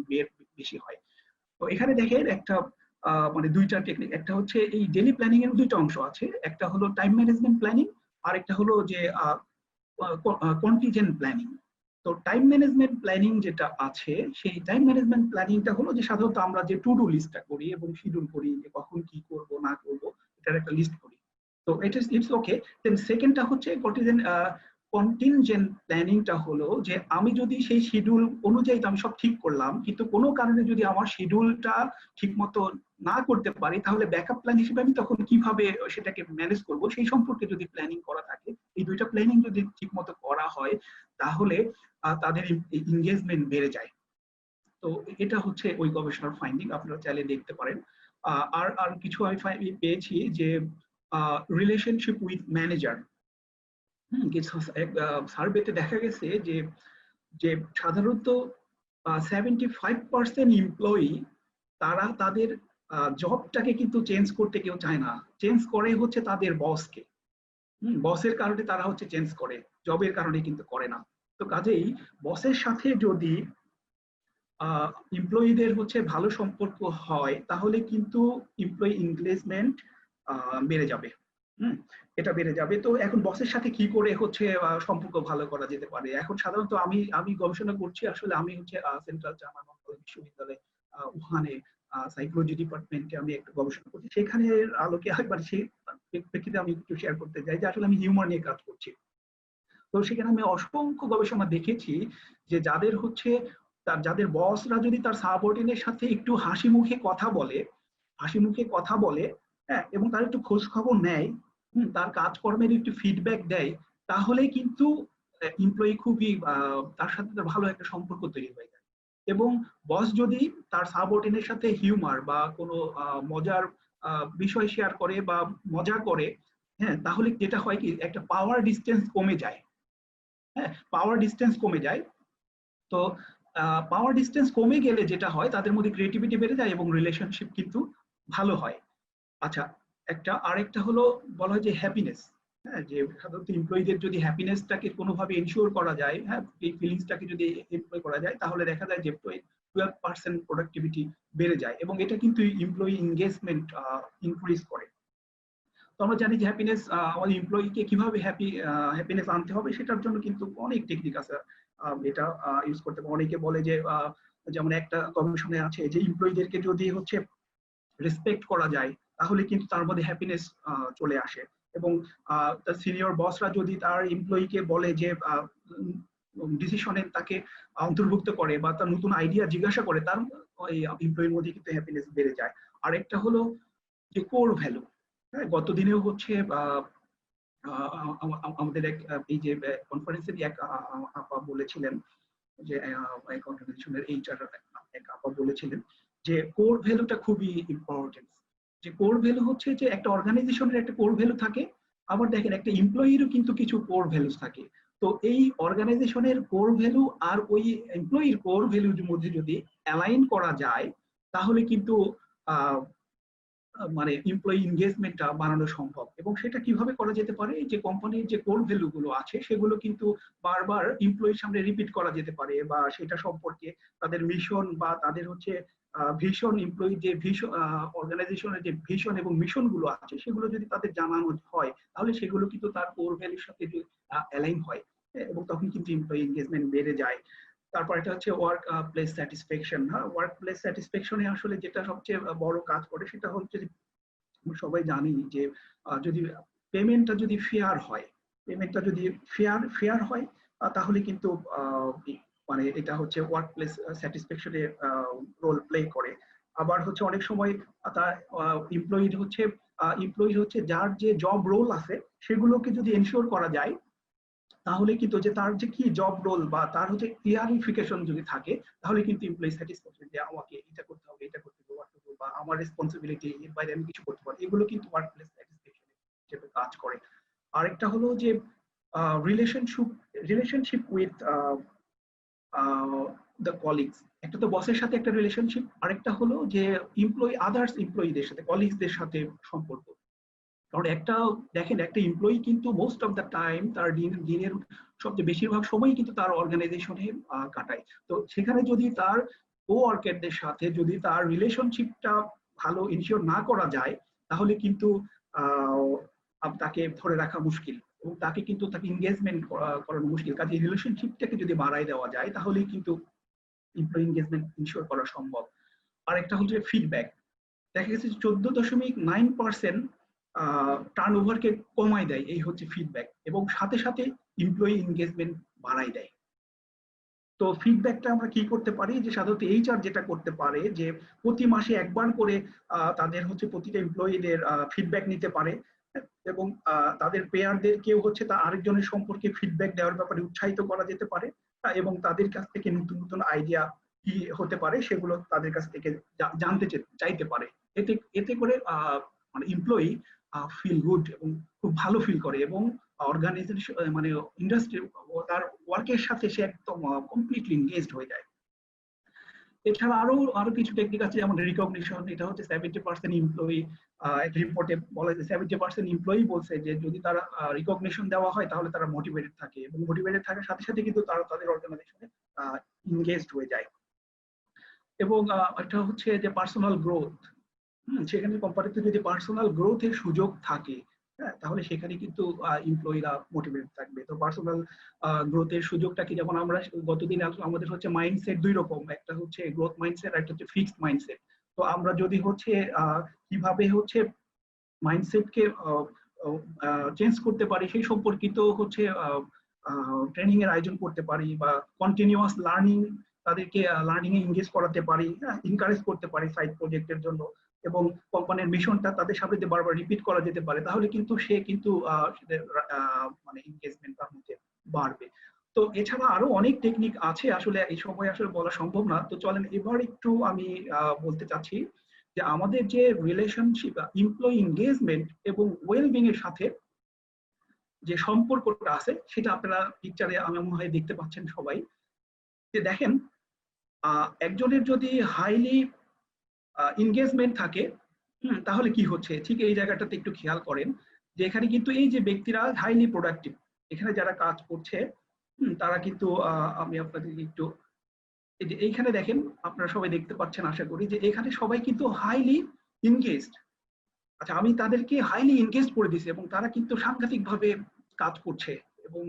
বেশি হয়। তো এখানে দেখেন একটা মানে দুইটা টেকনিক, একটা হচ্ছে এই ডেইলি প্ল্যানিং এর দুইটা অংশ আছে, একটা হলো টাইম ম্যানেজমেন্ট প্ল্যানিং আর একটা হলো যে কন্টিজেন্ট প্ল্যানিং। তো টাইম ম্যানেজমেন্ট প্ল্যানিং যেটা আছে সেই টাইম ম্যানেজমেন্ট প্ল্যানিংটা হলো যে সাধারণত আমরা যে টু ডু লিস্টটা করি এবং শিডিউল করি যে কখন কি করব না করব এটার একটা লিস্ট করি। তো ইটস ওকে। দেন সেকেন্ডটা হচ্ছে কন্টিনজেন্ট প্ল্যানিংটা হলো যে আমি যদি সেই শিডিউল অনুযায়ী তো আমি সব ঠিক করলাম, কিন্তু কোনো কারণে যদি আমার শিডিউলটা ঠিক মতো না করতে পারি, তাহলে ব্যাকআপ প্ল্যান হিসেবে আমি তখন কিভাবে সেটাকে ম্যানেজ করব সেই সম্পর্কে যদি প্ল্যানিং করা থাকে, এই দুইটা প্ল্যানিং যদি ঠিক মতো করা হয় তাহলে তাদের এনগেজমেন্ট বেড়ে যায়। তো এটা হচ্ছে ওই গবেষণার ফাইন্ডিং, আপনারা চাইলে দেখতে পারেন। আর আর কিছু আমি পেয়েছি যে রিলেশনশিপ উইথ ম্যানেজার, সার্ভেতে দেখা গেছে যে যে সাধারণত 75% এমপ্লয়ি তারা তাদের জবটাকে কিন্তু চেঞ্জ করতে কেউ চায় না, চেঞ্জ করে হচ্ছে তাদের বসকে। বসের কারণে তারা হচ্ছে চেঞ্জ করে, জবের কারণে কিন্তু করে না। তো কাজেই বসের সাথে যদি এমপ্লয়ীদের হচ্ছে ভালো সম্পর্ক হয় তাহলে কিন্তু এমপ্লয়ি এনগেজমেন্ট বেড়ে যাবে। এটা বেড়ে যাবে। তো এখন বসের সাথে কি করে হচ্ছে সম্পর্ক ভালো করা যেতে পারে, এখন সাধারণত আমি গবেষণা করছি, আসলে আমি হচ্ছে সেন্ট্রাল জার্মান বিশ্ববিদ্যালয়ে উহানে সাইকোলজি ডিপার্টমেন্টে আমি একটু গবেষণা করছি, সেখানে আলোকে একবার সেই প্রেক্ষিতে আমি একটু শেয়ার করতে চাই যে আসলে আমি হিউমার নিয়ে কাজ করছি। তো সেখানে আমি অসংখ্য গবেষণা দেখেছি যে যাদের হচ্ছে যাদের বসরা যদি তার সাবঅর্ডিনের সাথে একটু হাসি মুখে কথা বলে, হ্যাঁ, এবং তার একটু খোঁজ খবর নেয়, তার কাজকর্মের একটু ফিডব্যাক দেয়, তাহলে কিন্তু এমপ্লয়ি খুবই তার সাথে ভালো একটা সম্পর্ক তৈরি হয়ে যায়। এবং বস যদি তার সাবঅর্ডিনের সাথে হিউমার বা কোনো মজার বিষয় শেয়ার করে বা মজা করে, হ্যাঁ, তাহলে যেটা হয় কি একটা পাওয়ার ডিস্টেন্স কমে যায়। হ্যাঁ, পাওয়ার ডিস্টেন্স কমে যায়। তো পাওয়ার ডিস্টেন্স কমে গেলে যেটা হয় তাদের মধ্যে ক্রিয়েটিভিটি বেড়ে যায় এবং রিলেশনশিপ কিন্তু ভালো হয়। আচ্ছা, আরেকটা হলো বলা হয় যে হ্যাপিনেস। হ্যাঁ, যে সাধারণত এমপ্লয়ীদের যদি হ্যাপিনেসটাকে কোনোভাবে এনশিওর করা যায়, হ্যাঁ, এই ফিলিংসটাকে যদি এমপ্লয় করা যায়, তাহলে দেখা যায় যে 12% প্রোডাক্টিভিটি বেড়ে যায় এবং এটা কিন্তু এমপ্লয়ি এনগেজমেন্ট ইনক্রিজ করে। তো আমরা জানি যে হ্যাপিনেস, আমাদের এমপ্লয়িকে কিভাবে হ্যাপিনেস আনতে হবে সেটার জন্য কিন্তু অনেক টেকনিক আছে। এটা ইউজ করতে পারে। অনেকে বলে যে যেমন একটা গবেষণায় আছে যে এমপ্লয়ীদেরকে যদি হচ্ছে রেসপেক্ট করা যায় তাহলে কিন্তু তার মধ্যে হ্যাপিনেস চলে আসে। এবং তার সিনিয়র বসরা যদি তার এমপ্লয়িকে বলে যে ডিসিশনে তাকে অন্তর্ভুক্ত করে বা তার নতুন আইডিয়া জিজ্ঞাসা করে, তার ওই এমপ্লয়ির মধ্যে কিন্তু হ্যাপিনেস বেড়ে যায়। আরেকটা হলো যে কোর ভ্যালু। হ্যাঁ, গত দিনেও হচ্ছে আমাদের এই যে কনফারেন্সের এক আপা বলেছিলেন যে এক অর্গানাইজেশনের এইচআর এক আপা বলেছিলেন যে কোর ভ্যালুটা খুবই ইম্পর্টেন্ট। যে কোর ভ্যালু হচ্ছে যে একটা অর্গানাইজেশনের একটা কোর ভ্যালু থাকে, আবার দেখেন একটা এমপ্লয়িরও কিন্তু কিছু কোর ভ্যালুস থাকে। তো এই অর্গানাইজেশনের কোর ভ্যালু আর ওই এমপ্লয়ির কোর ভ্যালুর মধ্যে যদি অ্যালাইন করা যায় তাহলে কিন্তু মানে এমপ্লয়ি এনগেজমেন্টটা বাড়ানো সম্ভব। এবং সেটা কিভাবে করা যেতে পারে, যে কোম্পানির যে কোর ভ্যালু গুলো আছে সেগুলো কিন্তু বারবার এমপ্লয়ির সামনে রিপিট করা যেতে পারে, বা সেটা সম্পর্কে তাদের মিশন বা তাদের হচ্ছে ভিশন, এমপ্লয়ি যে ভিশন, অর্গানাইজেশনের যে ভিশন এবং মিশন গুলো আছে সেগুলো যদি তাদের জানানো হয় তাহলে সেগুলো কিন্তু তার কোর ভ্যালুর সাথে অ্যালাইন হয় এবং তখন কিন্তু এমপ্লয়ি এনগেজমেন্ট বেড়ে যায়। তারপর এটা হচ্ছে ওয়ার্ক প্লেস স্যাটিসফ্যাকশন। হ্যাঁ, ওয়ার্ক প্লেস স্যাটিসফ্যাকশনে আসলে যেটা সবচেয়ে বড় কাজ করে সেটা হচ্ছে সবাই জানি যে যদি পেমেন্টটা যদি ফেয়ার হয়, তাহলে কিন্তু মানে এটা হচ্ছে ওয়ার্ক প্লেস স্যাটিসফ্যাকশনে রোল প্লে করে। আবার হচ্ছে অনেক সময় তার এমপ্লয়ি হচ্ছে যার যে জব রোল আছে সেগুলোকে যদি এনশিওর করা যায় তাহলে কিন্তু যে তার যে কি জব রোল বা তার হচ্ছে ক্লিয়ারিফিকেশন যদি থাকে তাহলে কিন্তু এমপ্লয়ি স্যাটিসফ্যাকশন, যে আমাকে এটা করতে হবে, এটা করতে হবে, বা আমার রেসপন্সিবিলিটি এর বাইরে আমি কিছু করতে পারি, এগুলো কিন্তু ওয়ার্ক প্লেস স্যাটিসফ্যাকশন হিসেবে কাজ করে। আরেকটা হলো যে রিলেশনশিপ উইথ দ্য কলিগস। একটা তো বসের সাথে একটা রিলেশনশিপ, আরেকটা হলো যে আদার্স এমপ্লয়ীদের সাথে, কলিগসদের সাথে সম্পর্ক। কারণ দেখেন একটা এমপ্লয়ি কিন্তু মোস্ট অফ দ্য টাইম তার দিনের সবচেয়ে বেশিরভাগ সময় কিন্তু তার অর্গানাইজেশনে কাটায়। তো সেখানে যদি তার কোয়ার্কারদের সাথে যদি তার রিলেশনশিপটা ভালো ইনশিওর না করা যায় তাহলে কিন্তু তাকে ধরে রাখা মুশকিল এবং তাকে এনগেজমেন্ট করানো মুশকিল। কাজে রিলেশনশিপটাকে যদি বাড়ায় দেওয়া যায় তাহলেই কিন্তু এমপ্লয়ি এনগেজমেন্ট ইনশিওর করা সম্ভব। আরেকটা হচ্ছে ফিডব্যাক। দেখা গেছে 14.9% টার্নওভারকে কমায় দেয় এই হচ্ছে ফিডব্যাক, এবং সাথে সাথে এমপ্লয়ি এনগেজমেন্ট বাড়ায় দেয়। তো ফিডব্যাকটা আমরা কি করতে পারি, যে সাধারণত এইচআর যেটা করতে পারে যে প্রতি মাসে একবার করে তাদের হচ্ছে প্রতিটা এমপ্লয়ীদের ফিডব্যাক নিতে পারে এবং তাদের পেয়ারদের কেউ হচ্ছে তা আরেকজনের সম্পর্কে ফিডব্যাক দেওয়ার ব্যাপারে উৎসাহিত করা যেতে পারে এবং তাদের কাছ থেকে নতুন নতুন আইডিয়া কি হতে পারে সেগুলো তাদের কাছ থেকে জানতে চাইতে পারে। এতে করে মানে এমপ্লয়ি ফিল গুড এবং খুব ভালো ফিল করে এবং অর্গানাইজেশন মানে ইন্ডাস্ট্রি তার ওয়ার্কের সাথে সে একদম কমপ্লিটলি এনগেজড হয়ে যায়। এছাড়া আরো কিছু টেকনিক আছে, যেমন রিকগনিশন। এটা হচ্ছে 70% এমপ্লয়ি, রিপোর্টে বলা যায় 70% এমপ্লয়ি বলছে যে যদি তারা রিকগনিশন দেওয়া হয় তাহলে তারা মোটিভেটেড থাকে এবং মোটিভেটেড থাকার সাথে সাথে কিন্তু তারা তাদের অর্গানাইজেশনে এনগেজড হয়ে যায়। এবং এটা হচ্ছে যে পার্সোনাল গ্রোথ। সেখানে কোম্পানিতে যদি পার্সোনাল গ্রোথের সুযোগ থাকে তাহলে সেখানে কিন্তু এমপ্লয়িরা মোটিভেটেড থাকবে। তো পার্সোনাল গ্রোথের সুযোগটা কি, যেমন আমরা গতদিন আমাদের হচ্ছে মাইন্ডসেট দুই রকম, একটা হচ্ছে গ্রোথ মাইন্ডসেট আর একটা হচ্ছে ফিক্সড মাইন্ডসেট। তো আমরা যদি হচ্ছে কিভাবে হচ্ছে মাইন্ডসেটকে চেঞ্জ করতে পারি সেই সম্পর্কিত হচ্ছে ট্রেনিং এর আয়োজন করতে পারি, বা কন্টিনিউয়াস লার্নিং, তাদেরকে লার্নিং এ এনগেজ করাতে পারি, এনকারেজ করতে পারি সাইড প্রজেক্টের জন্য, এবং কোম্পানির মিশনটা তাদের সাথে যদি বারবার রিপিট করা যেতে পারে, তাহলে কিন্তু সে কিন্তু মানে এনগেজমেন্ট তার মধ্যে বাড়বে। তো এছাড়া আরো অনেক টেকনিক আছে, আসলে এই সময় আসলে বলা সম্ভব না। তো চলেন এবার একটু আমি বলতে চাচ্ছি যে আমাদের যে রিলেশনশিপ, এমপ্লয়ি এনগেজমেন্ট এবং ওয়েলবিং এর সাথে যে সম্পর্কটা আছে, সেটা আপনারা পিকচারে আমি মনে হয় দেখতে পাচ্ছেন সবাই। যে দেখেন, একজনের যদি হাইলি এনগেজমেন্ট থাকে, তাহলে কি হচ্ছে, ঠিক এই জায়গাটাতে একটু খেয়াল করেন যে এখানে কিন্তু এই যে ব্যক্তিরা হাইলি প্রোডাক্টিভ, এখানে যারা কাজ করছে তারা কিন্তু আমি আপনাদের একটু এই যে এইখানে দেখেন, আপনারা সবাই দেখতে পাচ্ছেন আশা করি, যে এখানে সবাই কিন্তু হাইলি এনগেজড। আচ্ছা, আমি তাদেরকে হাইলি এনগেজ করে দিছি এবং তারা কিন্তু সাংঘাতিক ভাবে কাজ করছে। এবং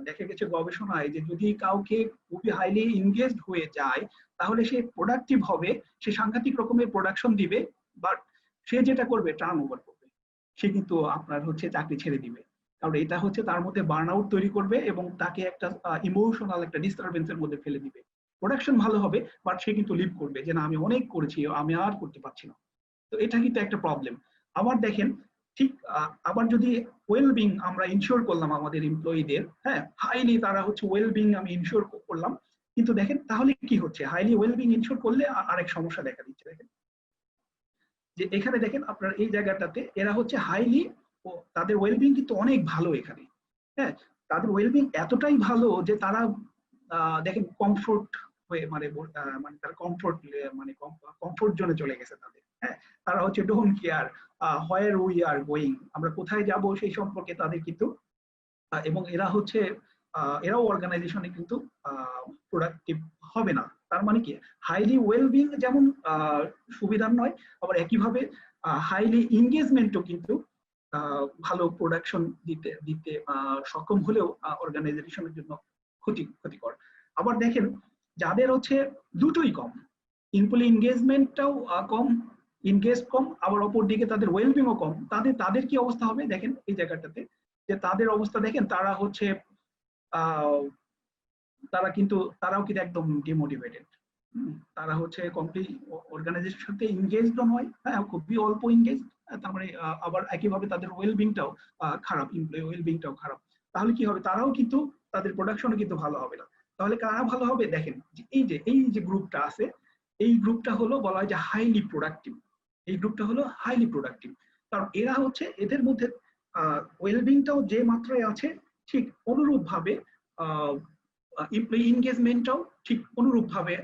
দেখা গেছে গবেষণায় যে যদি কাউকে খুবই হাইলি এনগেজড হয়ে যায়, তাহলে সে প্রোডাক্টিভ হবে, সে সাংঘাতিক রকমের প্রোডাকশন দিবে, বাট সে যেটা করবে টার্ন ওভার করবে, সে কিন্তু আপনার হচ্ছে চাকরি ছেড়ে দিবে। কারণ এটা হচ্ছে তার মধ্যে বার্ন আউট তৈরি করবে এবং তাকে একটা ইমোশনাল একটা ডিস্টারবেন্সের মধ্যে ফেলে দিবে। প্রোডাকশন ভালো হবে, বাট সে কিন্তু লিভ করবে যে না, আমি অনেক করেছি, আমি আর করতে পারছি না। তো এটা কিন্তু একটা প্রবলেম। আবার দেখেন, ঠিক আবার যদি ওয়েলবিং আমরা ইনশিওর করলাম আমাদের এমপ্লয়ীদের, হ্যাঁ, হাইলি তারা হচ্ছে ওয়েলবিং আমি ইনশিওর করলাম, কিন্তু দেখেন তাহলে কি হচ্ছে, হাইলি ওয়েলবিং ইনশিওর করলে আরেক সমস্যা দেখা দিচ্ছে। দেখেন যে এখানে দেখেন আপনার এই জায়গাটাতে এরা হচ্ছে হাইলি, তাদের ওয়েলবিং কিন্তু অনেক ভালো এখানে, হ্যাঁ, তাদের ওয়েলবিং এতটাই ভালো যে তারা দেখেন কমফোর্ট হয়ে মানে মানে তারা কমফোর্ট মানে কমফোর্ট জোনে চলে গেছে তাদের, হ্যাঁ, তারা হচ্ছে don't care where we are going, আমরা কোথায় যাব সেই সম্পর্কে তাদের কিন্তু এবং এরা হচ্ছে এরাও অর্গানাইজেশনে কিন্তু প্রোডাক্টিভ হবে না। তার মানে কি, হাইলি ওয়েলবিং যেমন সুবিধার নয়, আবার একইভাবে হাইলি এনগেজমেন্টও কিন্তু ভালো প্রোডাকশন দিতে দিতে সক্ষম হলেও অর্গানাইজেশনের জন্য ক্ষতিকর। আবার দেখেন, যাদের হচ্ছে দুটোই কম, এমপ্লয়ি এনগেজমেন্টটাও কম, এনগেজ কম, আবার অপর দিকে তাদের ওয়েলবিংও কম, তাদের কি অবস্থা হবে দেখেন এই জায়গাটাতে, যে তাদের অবস্থা দেখেন, তারা হচ্ছে তারাও কিন্তু একদম ডিমোটিভেটেড। তারা হচ্ছে কমপ্লিট অর্গানাইজেশনের সাথে এনগেজড নয়, হ্যাঁ, খুবই অল্প এনগেজ। তার মানে আবার একইভাবে তাদের ওয়েলবিংটাও খারাপ, এমপ্লয়ি ওয়েলবিংটাও খারাপ। তাহলে কি হবে, তারাও কিন্তু তাদের প্রোডাকশনও কিন্তু ভালো হবে না। তাহলে কারা ভালো হবে, দেখেন এই যে গ্রুপটা আছে, এই গ্রুপটা হলো বলা হয় যে হাইলি প্রোডাক্টিভ। এই গ্রুপটা হলো হাইলি প্রোডাক্টিভ, কারণ এরা হচ্ছে এদের মধ্যে ওয়েলবিংটাও যে মাত্রায় আছে, ঠিক অনুরূপ ভাবে এমপ্লয়ি এনগেজমেন্টটাও ঠিক অনুরূপ ভাবে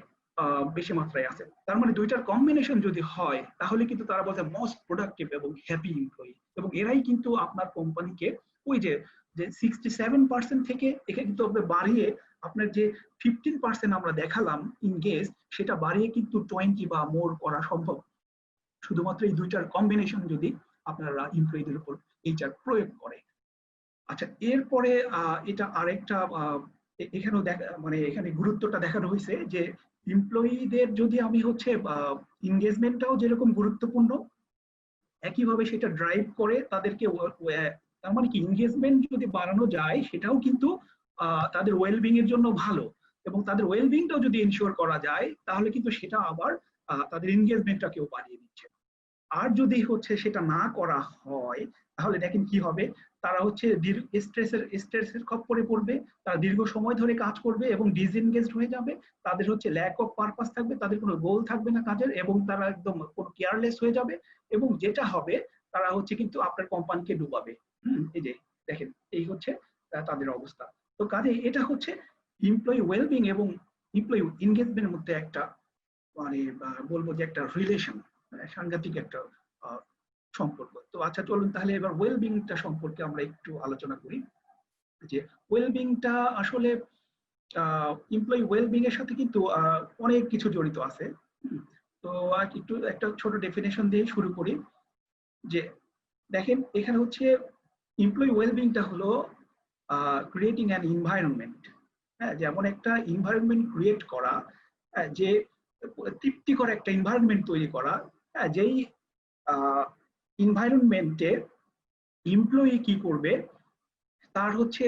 বেশি মাত্রায় আছে। তার মানে দুইটার কম্বিনেশন যদি হয়, তাহলে কিন্তু তারা বলছে মোস্ট প্রোডাক্টিভ এবং হ্যাপি এমপ্লয়ি, এবং এরাই কিন্তু আপনার কোম্পানিকে ওই যে 67% থেকে এখানে কিন্তু বাড়িয়ে আপনার যে 15% আমরা দেখালাম ইনগেজ, সেটা বাড়িয়ে কিন্তু 20 বা মোর করা সম্ভব, শুধুমাত্র এই দুইটার কম্বিনেশন যদি আপনারা এমপ্লয়ীদের উপর এইটার প্রয়োগ করে। আচ্ছা, এরপরে এটা আরেকটা এখানেও মানে এখানে গুরুত্বটা দেখানো হয়েছে যে এমপ্লয়ীদের যদি আমি হচ্ছে এনগেজমেন্টটাও যেরকম গুরুত্বপূর্ণ, একইভাবে সেটা ড্রাইভ করে তাদেরকে, তার মানে কি, এনগেজমেন্ট যদি বাড়ানো যায় সেটাও কিন্তু তাদের ওয়েলবিং এর জন্য ভালো, এবং তাদের ওয়েলবিংটাও যদি ইনশিওর করা যায়, তাহলে কিন্তু সেটা আবার তাদের এনগেজমেন্টটাকেও বাড়িয়ে দিচ্ছে। আর যদি হচ্ছে সেটা না করা হয়, তাহলে দেখেন কি হবে, তারা হচ্ছে স্ট্রেসের খপ্পরে পড়বে, তারা দীর্ঘ সময় ধরে কাজ করবে এবং ডিসএনগেজড হয়ে যাবে, তাদের হচ্ছে ল্যাক অফ পারপাস থাকবে, তাদের কোনো গোল থাকবে না কাজের, এবং তারা একদম কোনো কেয়ারলেস হয়ে যাবে, এবং যেটা হবে তারা হচ্ছে কিন্তু আপনার কোম্পানিকে ডুবাবে। এই যে দেখেন, এই হচ্ছে তাদের অবস্থা। তো কাজে এটা হচ্ছে এমপ্লয়ি ওয়েলবিং এবং এমপ্লয়ি এনগেজমেন্টের মধ্যে একটা মানে বলবো যে একটা রিলেশন, সাংঘাতিক একটা সম্পর্ক। তো আচ্ছা, চলুন তাহলে এবার ওয়েলবিংটা সম্পর্কে আমরা একটু আলোচনা করি। যে ওয়েলবিংটা আসলে এমপ্লয়ি ওয়েলবিং এর সাথে কিন্তু অনেক কিছু জড়িত আছে। তো একটু একটা ছোট ডেফিনেশন দিয়ে শুরু করি। যে দেখেন, এখানে হচ্ছে এমপ্লয়ি ওয়েলবিংটা হলো ক্রিয়েটিং অ্যান এনভায়রনমেন্ট, হ্যাঁ, যেমন একটা এনভায়রনমেন্ট ক্রিয়েট করা যে তৃপ্তিকর একটা এনভায়রনমেন্ট তৈরি করা, হ্যাঁ, যেই এনভায়রনমেন্টে এমপ্লয়ি কি করবে, তার হচ্ছে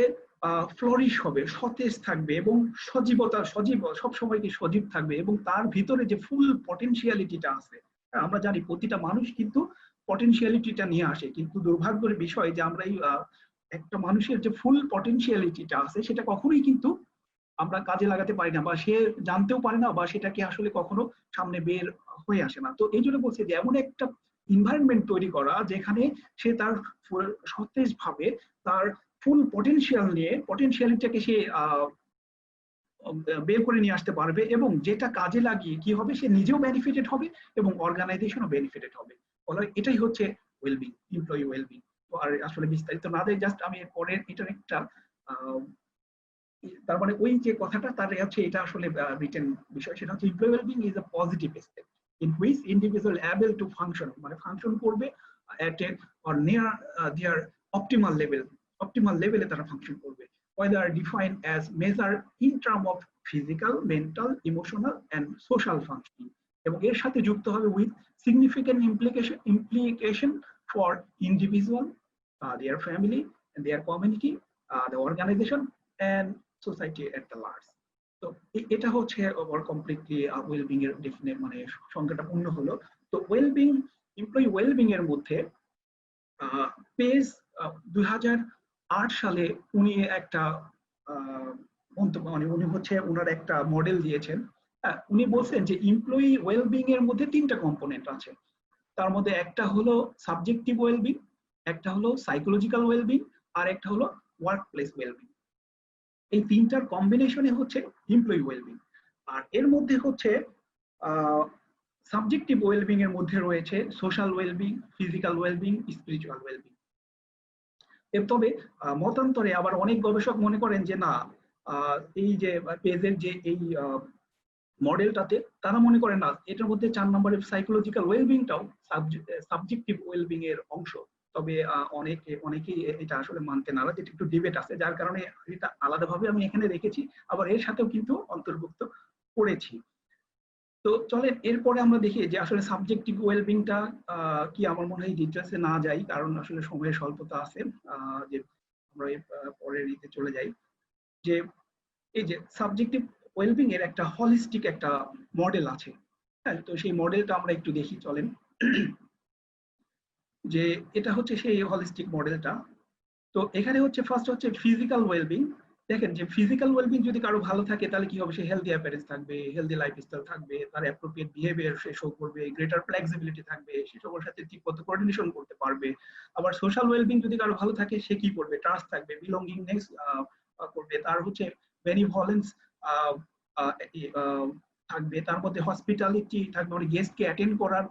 ফ্লোরিশ হবে, সতেজ থাকবে এবং সজীব সবসময় কি সজীব থাকবে এবং তার ভিতরে যে ফুল পটেনশিয়ালিটিটা আছে। আমরা জানি প্রতিটা মানুষ কিন্তু পটেনশিয়ালিটিটা নিয়ে আসে, কিন্তু দুর্ভাগ্যের বিষয় যে আমরা এই একটা মানুষের যে ফুল পটেনশিয়ালিটিটা আছে সেটা কখনোই কিন্তু আমরা কাজে লাগাতে পারি না, বা সে জানতেও পারে না, বা সেটাকে আসলে কখনো সামনে বের হয়ে আসে না। তো এই জন্য বলছি যে এমন একটা এনভায়রনমেন্ট তৈরি করা যেখানে সে তার সতেজ ভাবে তার ফুল পটেনশিয়াল নিয়ে পটেনশিয়ালিটাকে সে বের করে নিয়ে আসতে পারবে, এবং যেটা কাজে লাগিয়ে কি হবে, সে নিজেও বেনিফিটেড হবে এবং অর্গানাইজেশনও বেনিফিটেড হবে। ফলে এটাই হচ্ছে ওয়েলবিং, এমপ্লয়ি ওয়েলবিং। তো আর আসলে বিস্তারিত না দেয়, জাস্ট আমি পরের এটার একটা তার মানে ওই যে কথাটা তার হচ্ছে এটা আসলে রিটেন বিষয়, সেটা হচ্ছে employee wellbeing is a positive step in which individual able to function, মানে ফাংশন করবে at a or near their optimal level এ তারা ফাংশন করবে, whether defined as measure in term of physical, mental, emotional and social functioning, এবং এর সাথে যুক্ত হবে with significant implication for individual, their family and their community, the organization and society at the large. তো এটা হচ্ছে over completely wellbeing এর definite মানে সংজ্ঞাটা পূর্ণ হলো। তো ওয়েলবিং, এমপ্লয়ি ওয়েলবিং এর মধ্যে পেজ 2008 সালে উনি একটা মন্তব্য, মানে উনি হচ্ছে ওনার একটা মডেল দিয়েছেন। উনি বলছেন যে এমপ্লয়ি ওয়েলবিং এর মধ্যে 3টা কম্পোনেন্ট আছে। তার মধ্যে একটা হলো সাবজেক্টিভ ওয়েলবিং, একটা হলো সাইকোলজিক্যাল ওয়েলবিং, আর একটা হলো ওয়ার্ক প্লেস ওয়েলবিং। এই 3টার কম্বিনেশনে হচ্ছে এমপ্লয়ি ওয়েলবিং। আর এর মধ্যে হচ্ছে সাবজেক্টিভ ওয়েলবিং এর মধ্যে রয়েছে social wellbeing, physical wellbeing, spiritual wellbeing. তবে মতান্তরে আবার অনেক গবেষক মনে করেন যে না, এই যে পেজের যে এই মডেলটাতে তারা মনে করেন না, এটার মধ্যে 4 নম্বরের সাইকোলজিক্যাল ওয়েলবিংটাও সাবজেক্টিভ ওয়েলবিং এর অংশ। তবে অনেকেই এটা আসলে মানতে নারাজ, এটা একটু ডিবেট আছে, যার কারণে এটা আলাদাভাবে আমি এখানে রেখেছি, আবার এর সাথেও কিন্তু অন্তর্ভুক্ত করেছি। তো চলেন এরপরে আমরা দেখি যে আসলে সাবজেক্টিভ ওয়েলবিংটা কি। আমার মনে হয় ডিটেলসে না যাই, কারণ আসলে সময়ের স্বল্পতা আছে, যে আমরা পরের ইতে চলে যাই। যে এই যে সাবজেক্টিভ ওয়েলবিং এর একটা হলিস্টিক একটা মডেল আছে, হ্যাঁ, তো সেই মডেলটা আমরা একটু দেখি চলেন। যে এটা হচ্ছে সেই হলিস্টিক মডেলটা। তো এখানে হচ্ছে ফার্স্ট হচ্ছে ফিজিক্যাল ওয়েলবিং। দেখেন যে ফিজিক্যাল ওয়েলবিং যদি কারো ভালো থাকে তাহলে কি হবে, সে হেলদি অ্যাপিয়ারেন্স থাকবে, হেলদি লাইফস্টাইল থাকবে, তার অ্যাপ্রোপ্রিয়েট বিহেভিয়ার সে শো করবে, গ্রেটার ফ্লেক্সিবিলিটি থাকবে, সে সবার সাথে ঠিকমতো কোঅর্ডিনেশন করতে পারবে। আবার সোশ্যাল ওয়েলবিং যদি কারো ভালো থাকে, সে কি করবে, ট্রাস্ট থাকবে, বিলঙ্গিংনেস করবে, তার হচ্ছে বেনিভলেন্স থাকবে, তার মধ্যে হসপিটালিটি থাকবে, মানে গেস্টকে অ্যাটেন্ড করার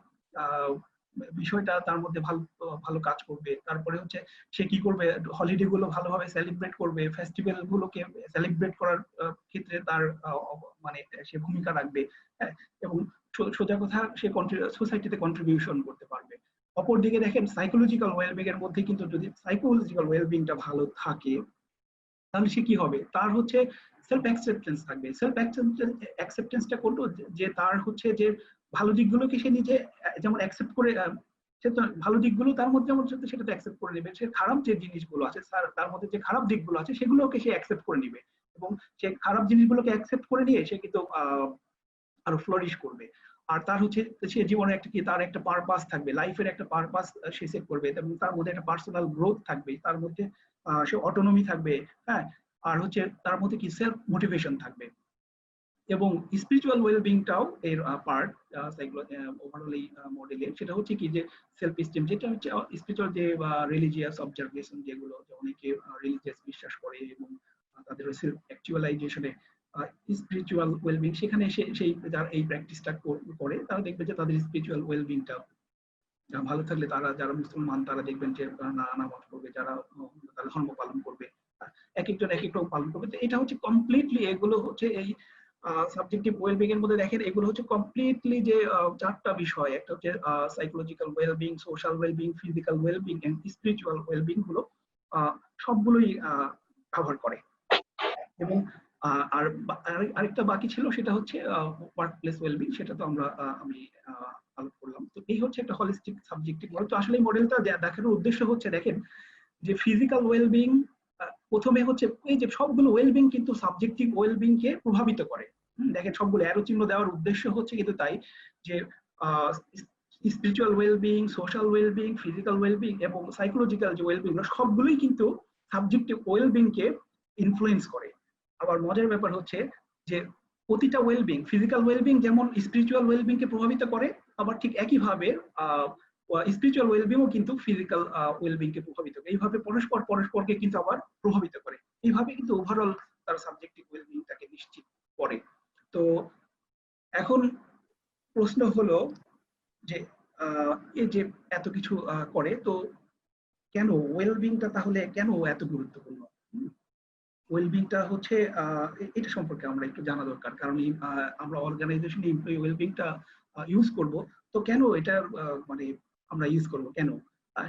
বিষয়টা তার মধ্যে ভালো ভালো কাজ করবে। তারপরে হচ্ছে সে কি করবে, হলিডে গুলো ভালোভাবে সেলিব্রেট করবে, ফেস্টিভ্যাল গুলোকে সেলিব্রেট করার ক্ষেত্রে তার মানে সে ভূমিকা রাখবে, হ্যাঁ, এবং সোজা কথা সে সোসাইটিতে কন্ট্রিবিউশন করতে পারবে। অপরদিকে দেখেন সাইকোলজিক্যাল ওয়েলবিং এর মধ্যে কিন্তু যদি সাইকোলজিক্যাল ওয়েলবিংটা ভালো থাকে তাহলে সে কি হবে, তার হচ্ছে সেলফ অ্যাকসেপ্টেন্স থাকবে। সেলফ অ্যাকসেপ্টেন্সটা করলো যে তার হচ্ছে যে ভালো দিকগুলোকে সে নিজে যেমন অ্যাকসেপ্ট করে, সে তো ভালো দিকগুলো তার মধ্যে যেমন সেটা তো অ্যাকসেপ্ট করে নেবে, সে খারাপ যে জিনিসগুলো আছে তার মধ্যে যে খারাপ দিকগুলো আছে সেগুলোকে সে অ্যাকসেপ্ট করে নিবে, এবং সে খারাপ জিনিসগুলোকে অ্যাকসেপ্ট করে নিয়ে সে কিন্তু আরো ফ্লোরিশ করবে। আর তার হচ্ছে সে জীবনে একটা কি, তার একটা পারপাস থাকবে, লাইফের একটা পারপাস সে সেট করবে, এবং তার মধ্যে একটা পার্সোনাল গ্রোথ থাকবে, তার মধ্যে সে অটোনমি থাকবে, হ্যাঁ, আর হচ্ছে তার মধ্যে কি সেলফ মোটিভেশন থাকবে। এবং স্পিরিচুয়াল ওয়েলবিংটাও এর পার্ট ওভারঅল এই মডেলের, সেটা হচ্ছে কি যে সেলফ এস্টিম, যেটা হচ্ছে স্পিরিচুয়াল যে রিলিজিয়াস অবজারভেশন, যেগুলো অনেকে রিলিজিয়াস বিশ্বাস করে এবং তাদের সেলফ অ্যাকচুয়ালাইজেশনে স্পিরিচুয়াল ওয়েলবিং, সেখানে সেই যারা এই প্র্যাকটিসটা করে তারা দেখবে যে তাদের স্পিরিচুয়াল ওয়েলবিংটা ভালো থাকলে, তারা যারা মুসলমান তারা দেখবেন যে নামাজ পড়বে, যারা তারা ধর্ম পালন করবে, এক একজন এক এক রকম পালন করবে। তো এটা হচ্ছে কমপ্লিটলি, এগুলো হচ্ছে এই সাবজেক্টিভ ওয়েলবিং এর মধ্যে দেখেন এগুলো হচ্ছে কমপ্লিটলি যে 4টা বিষয়, একটা হচ্ছে psychological wellbeing, social wellbeing, physical wellbeing and spiritual wellbeing গুলো সবগুলোই কভার করে। এবং আর আরেকটা বাকি ছিল, সেটা হচ্ছে ওয়ার্ক প্লেস ওয়েলবিং। সেটা তো আমি আলোচনা করলাম। তো এই হচ্ছে একটা হলিস্টিক সাবজেক্টিভ মডেল। তো আসলে এই মডেলটা দেখানোর উদ্দেশ্য হচ্ছে, দেখেন যে ফিজিক্যাল ওয়েলবিং প্রথমে হচ্ছে এই যে সবগুলো ওয়েলবিং কিন্তু সাবজেক্টিভ ওয়েলবিং কে প্রভাবিত করে। দেখেন সবগুলো অ্যারো চিহ্ন দেওয়ার উদ্দেশ্য হচ্ছে কিন্তু তাই, যে spiritual wellbeing, social wellbeing, physical wellbeing এবং সাইকোলজিক্যাল যে ওয়েলবিং, সবগুলোই কিন্তু সাবজেক্টিভ ওয়েলবিং কে ইনফ্লুয়েন্স করে। আবার মজার ব্যাপার হচ্ছে যে প্রতিটা ওয়েলবিং, ফিজিক্যাল ওয়েলবিং যেমন স্পিরিচুয়াল ওয়েলবিং কে প্রভাবিত করে, আবার ঠিক একইভাবে স্পিরিচুয়াল ওয়েলবিংও কিন্তু ফিজিক্যাল ওয়েলবিং কে প্রভাবিত করে। এইভাবে পরস্পরকে কিন্তু আবার প্রভাবিত করে। এইভাবে কিন্তু ওভারঅল তার সাবজেক্টিভ ওয়েলবিংটাকে নিশ্চিত করে। তো এখন প্রশ্ন হলো যে এই যে এত কিছু করে, তো কেন ওয়েলবিংটা তাহলে কেন এত গুরুত্বপূর্ণ? ওয়েলবিংটা হচ্ছে এটা সম্পর্কে আমরা একটু জানা দরকার, কারণ আমরা অর্গানাইজেশনে এমপ্লয়ি ওয়েলবিংটা ইউজ করব। তো কেন এটা মানে আমরা ইউজ করব কেন,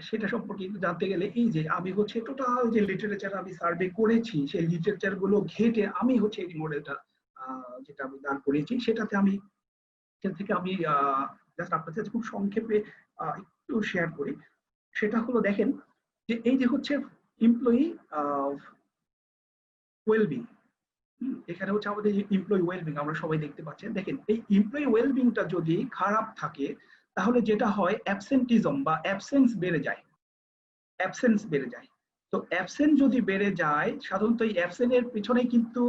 সেটা সম্পর্কে জানতে গেলে এই যে আমি হচ্ছে টোটাল যে লিটারেচার আমি সার্ভে করেছি, সেই লিটারেচার গুলো ঘেটে আমি হচ্ছে এই মডেলটা যেটা আমি দাঁড় করেছি, সেটাতে আমি সেটা থেকে আমি জাস্ট আপনার সাথে খুব সংক্ষেপে একটু শেয়ার করি। সেটা হলো, দেখেন যে এই যে হচ্ছে এমপ্লয়ি ওয়েলবিং, এখানে হচ্ছে আমাদের এমপ্লয়ি ওয়েলবিং আমরা সবাই দেখতে পাচ্ছেন। দেখেন এই এমপ্লয়ি ওয়েলবিংটা যদি খারাপ থাকে, তাহলে যেটা হয় অ্যাবসেন্টিজম বা অ্যাবসেন্স বেড়ে যায়। অ্যাবসেন্স বেড়ে যায়। তো অ্যাবসেন্ট যদি বেড়ে যায়, সাধারণত এই অ্যাবসেন্টের পিছনে কিন্তু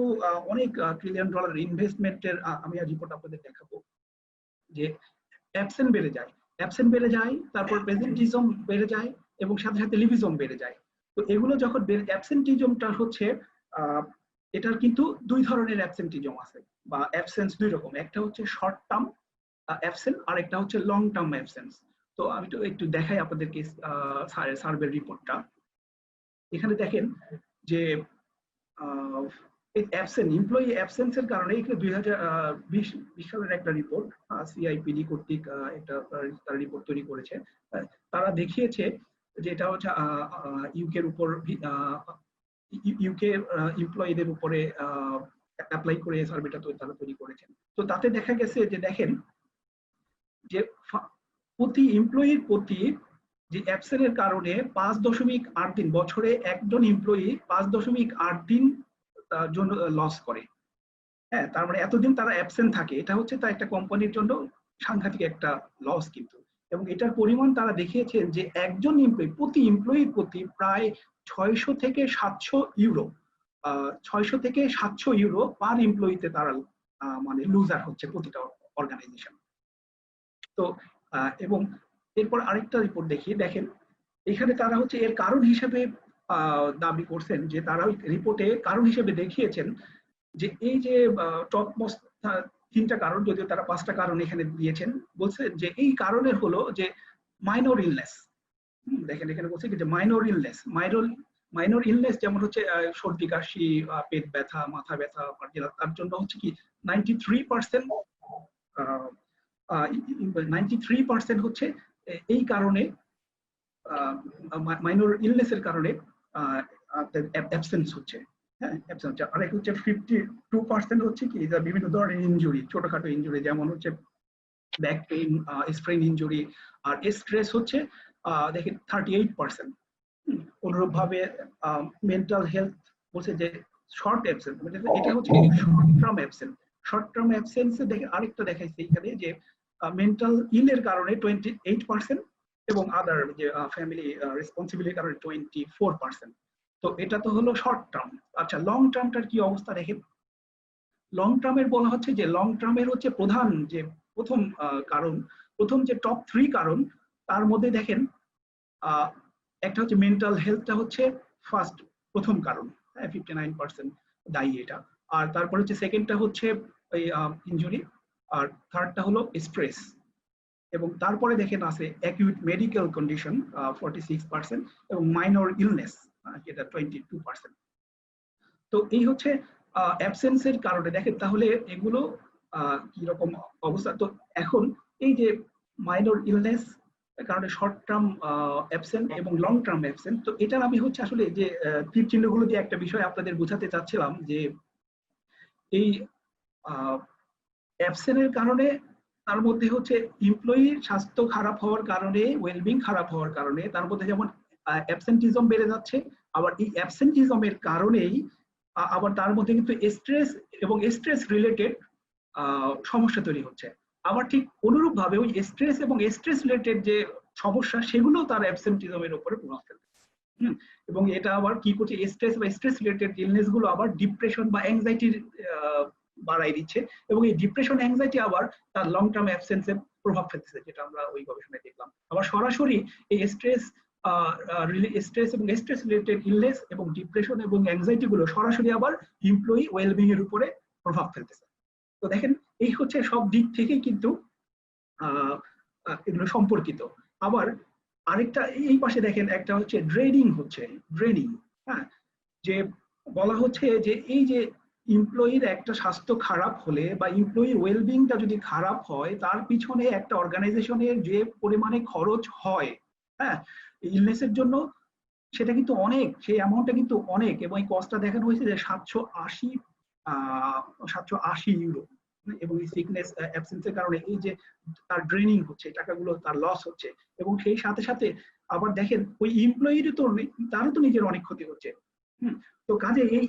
অনেক ট্রিলিয়ন ডলার ইনভেস্টমেন্টের আমি রিপোর্ট আপনাদের দেখাবো, যে অ্যাবসেন্ট বেড়ে যায়। অ্যাবসেন্ট বেড়ে যায়, তারপর প্রেজেন্টিজম বেড়ে যায়, এবং সাথে সাথে লিভিজম বেড়ে যায়। তো এগুলো যখন অ্যাবসেন্টিজমটা হচ্ছে এটার কিন্তু দুই ধরনের অ্যাবসেন্টিজম আছে, বা অ্যাবসেন্স দুই রকম। একটা হচ্ছে শর্ট টার্ম অ্যাবসেন্ট, আর একটা হচ্ছে লং টার্ম অ্যাবসেন্স। তো আমি তো একটু দেখাই আপনাদেরকে সার্ভে রিপোর্টটা। এখানে দেখেন যে এমপ্লয়ি অ্যাবসেন্সের কারণে, এখানে 2020 সালের একটা রিপোর্ট সিআইপিডি কর্তৃক একটা তারা রিপোর্ট তৈরি করেছে। তারা দেখিয়েছে যে এটা হচ্ছে ইউকের উপর, ইউকে এমপ্লয়ীদের উপরে অ্যাপ্লাই করে সার্ভেটা তারা তৈরি করেছেন। তো তাতে দেখা গেছে যে, দেখেন যে প্রতি এমপ্লয়ির প্রতি যে অ্যাবসেন্টের কারণে 5.8 দিন, বছরে একজন এমপ্লয়ি 5.8 দিন জন্য লস করে। হ্যাঁ, তার মানে এতদিন তারা অ্যাবসেন্ট থাকে, এটা হচ্ছে তার একটা কোম্পানির জন্য সাংঘাতিক একটা লস কিন্তু। এবং এটার পরিমাণ তারা দেখিয়েছেন যে একজন প্রতি এমপ্লয়ির প্রতি প্রায় 600 থেকে 700 ইউরো, 600 থেকে 700 ইউরো পার এমপ্লয়িতে তারা মানে লুজার হচ্ছে প্রতিটা অর্গানাইজেশন। তো এবং এরপর আরেকটা রিপোর্ট দেখি, দেখেন এখানে তারা হচ্ছে এর কারণ হিসেবে দাবি করছেন, যে তারা রিপোর্টে কারণ হিসেবে দেখিয়েছেন যে এই যে টপ মোস্ট 3টা কারণ, যদিও তারা 5টা কারণ এখানে দিয়েছেন, বলছে যে এই কারণের হলো যে মাইনর ইলনেস। দেখেন এখানে বলছে যে মাইনর ইলনেস যেমন হচ্ছে সর্দি কাশি, পেট ব্যথা, মাথা ব্যথা, তার জন্য হচ্ছে কি 93% হচ্ছে এই কারণে, মাইনর ইলনেসের কারণে অ্যাবসেন্স হচ্ছে। হ্যাঁ, অ্যাবসেন্স। আর হচ্ছে 52% হচ্ছে কি বিভিন্ন ধরনের ইনজুরি, ছোটখাটো ইনজুরি, যেমন হচ্ছে ব্যাক পেইন, স্প্রেন ইনজুরি। আর স্ট্রেস হচ্ছে দেখেন 38%। অনুরূপভাবে মেন্টাল হেলথ বলছে যে শর্ট অ্যাবসেন্স, এটা হচ্ছে short term absence. Short term অ্যাবসেন্সে দেখে আরেকটা দেখাইছে এখানে, যে মেন্টাল ইলের কারণে 28%, এবং আদার যে ফ্যামিলি রেসপন্সিবিলিটির কারণে 24%। তো এটা তো হলো শর্ট টার্ম। আচ্ছা, লং টার্মটার কি অবস্থা দেখেন। লং টার্মের বলা হচ্ছে যে লং টার্মের হচ্ছে প্রধান যে প্রথম যে টপ 3 কারণ, তার মধ্যে দেখেন একটা হচ্ছে মেন্টাল হেলথটা হচ্ছে প্রথম কারণ, 59% দায়ী এটা। আর তারপর হচ্ছে সেকেন্ডটা হচ্ছে ওই ইনজুরি, আর থার্ডটা হলো স্ট্রেস, এবং তারপরে দেখেন আছে অ্যাকিউট মেডিকেল কন্ডিশন 46%, এবং মাইনর ইলনেস যেটা 22%। তো এই হচ্ছে অ্যাবসেন্সের কারণে। দেখেন তাহলে এগুলো কি রকম অবস্থা। তো এখন এই যে মাইনর ইলনেস কারণে শর্ট টার্ম অ্যাবসেন্ট এবং লং টার্ম অ্যাবসেন্ট, তো এটার আমি হচ্ছে আসলে যে তীর চিহ্নগুলো দিয়ে একটা বিষয় আপনাদের বোঝাতে চাচ্ছিলাম, যে এই অ্যাবসেন্টের কারণে তার মধ্যে হচ্ছে এমপ্লয়ির স্বাস্থ্য খারাপ হওয়ার কারণে, ওয়েলবিং খারাপ হওয়ার কারণে তার মধ্যে যেমন অ্যাবসেন্টিজম বেড়ে যাচ্ছে, আবার এই অ্যাবসেন্টিজমের কারণেই আবার তার মধ্যে কিন্তু স্ট্রেস এবং স্ট্রেস রিলেটেড সমস্যা তৈরি হচ্ছে। আবার ঠিক অনুরূপ ভাবে ওই স্ট্রেস এবং স্ট্রেস রিলেটেড যে সমস্যা সেগুলো তার অ্যাবসেন্টিজমের উপরে প্রভাব ফেলছে। এবং এটা আবার কি করছে, স্ট্রেস বা স্ট্রেস রিলেটেড ইলনেস গুলো আবার ডিপ্রেশন বা অ্যাংজাইটির বাড়াই দিচ্ছে, এবং এই ডিপ্রেশন অ্যাংজাইটি আবার তার লং টার্ম অ্যাবসেন্সে প্রভাব ফেলতেছে, যেটা আমরা ওই গবেষণায় দেখলাম। আবার সরাসরি এই স্ট্রেস এবং স্ট্রেস রিলেটেড ইলনেস এবং ডিপ্রেশন এবং অ্যাংজাইটি গুলো সরাসরি আবার এমপ্লয়ি ওয়েলবিং এর উপরে প্রভাব ফেলতেছে। তো দেখেন এই হচ্ছে সব দিক থেকেই কিন্তু এগুলো সম্পর্কিত। আবার আরেকটা এই পাশে দেখেন একটা হচ্ছে ড্রেনিং, হ্যাঁ, যে বলা হচ্ছে যে এই যে এমপ্লয়ির একটা স্বাস্থ্য খারাপ হলে বা এমপ্লয়ির ওয়েলবিংটা যদি খারাপ হয়, তার পিছনে একটা অর্গানাইজেশনের যে পরিমাণে খরচ হয়, হ্যাঁ, ইলনেসের জন্য, সেটা কিন্তু অনেক, সেই অ্যামাউন্টটা কিন্তু অনেক। এবং এই কস্টটা দেখানো হয়েছে যে 780 ইউরো। এবং এই সিকনেস অ্যাবসেন্সের কারণে এই যে তার ড্রেনিং হচ্ছে, টাকাগুলো তার লস হচ্ছে, এবং সেই সাথে সাথে আবার দেখেন ওই এমপ্লয়ির তো তারও তো নিজের অনেক ক্ষতি হচ্ছে। তো কাজে এই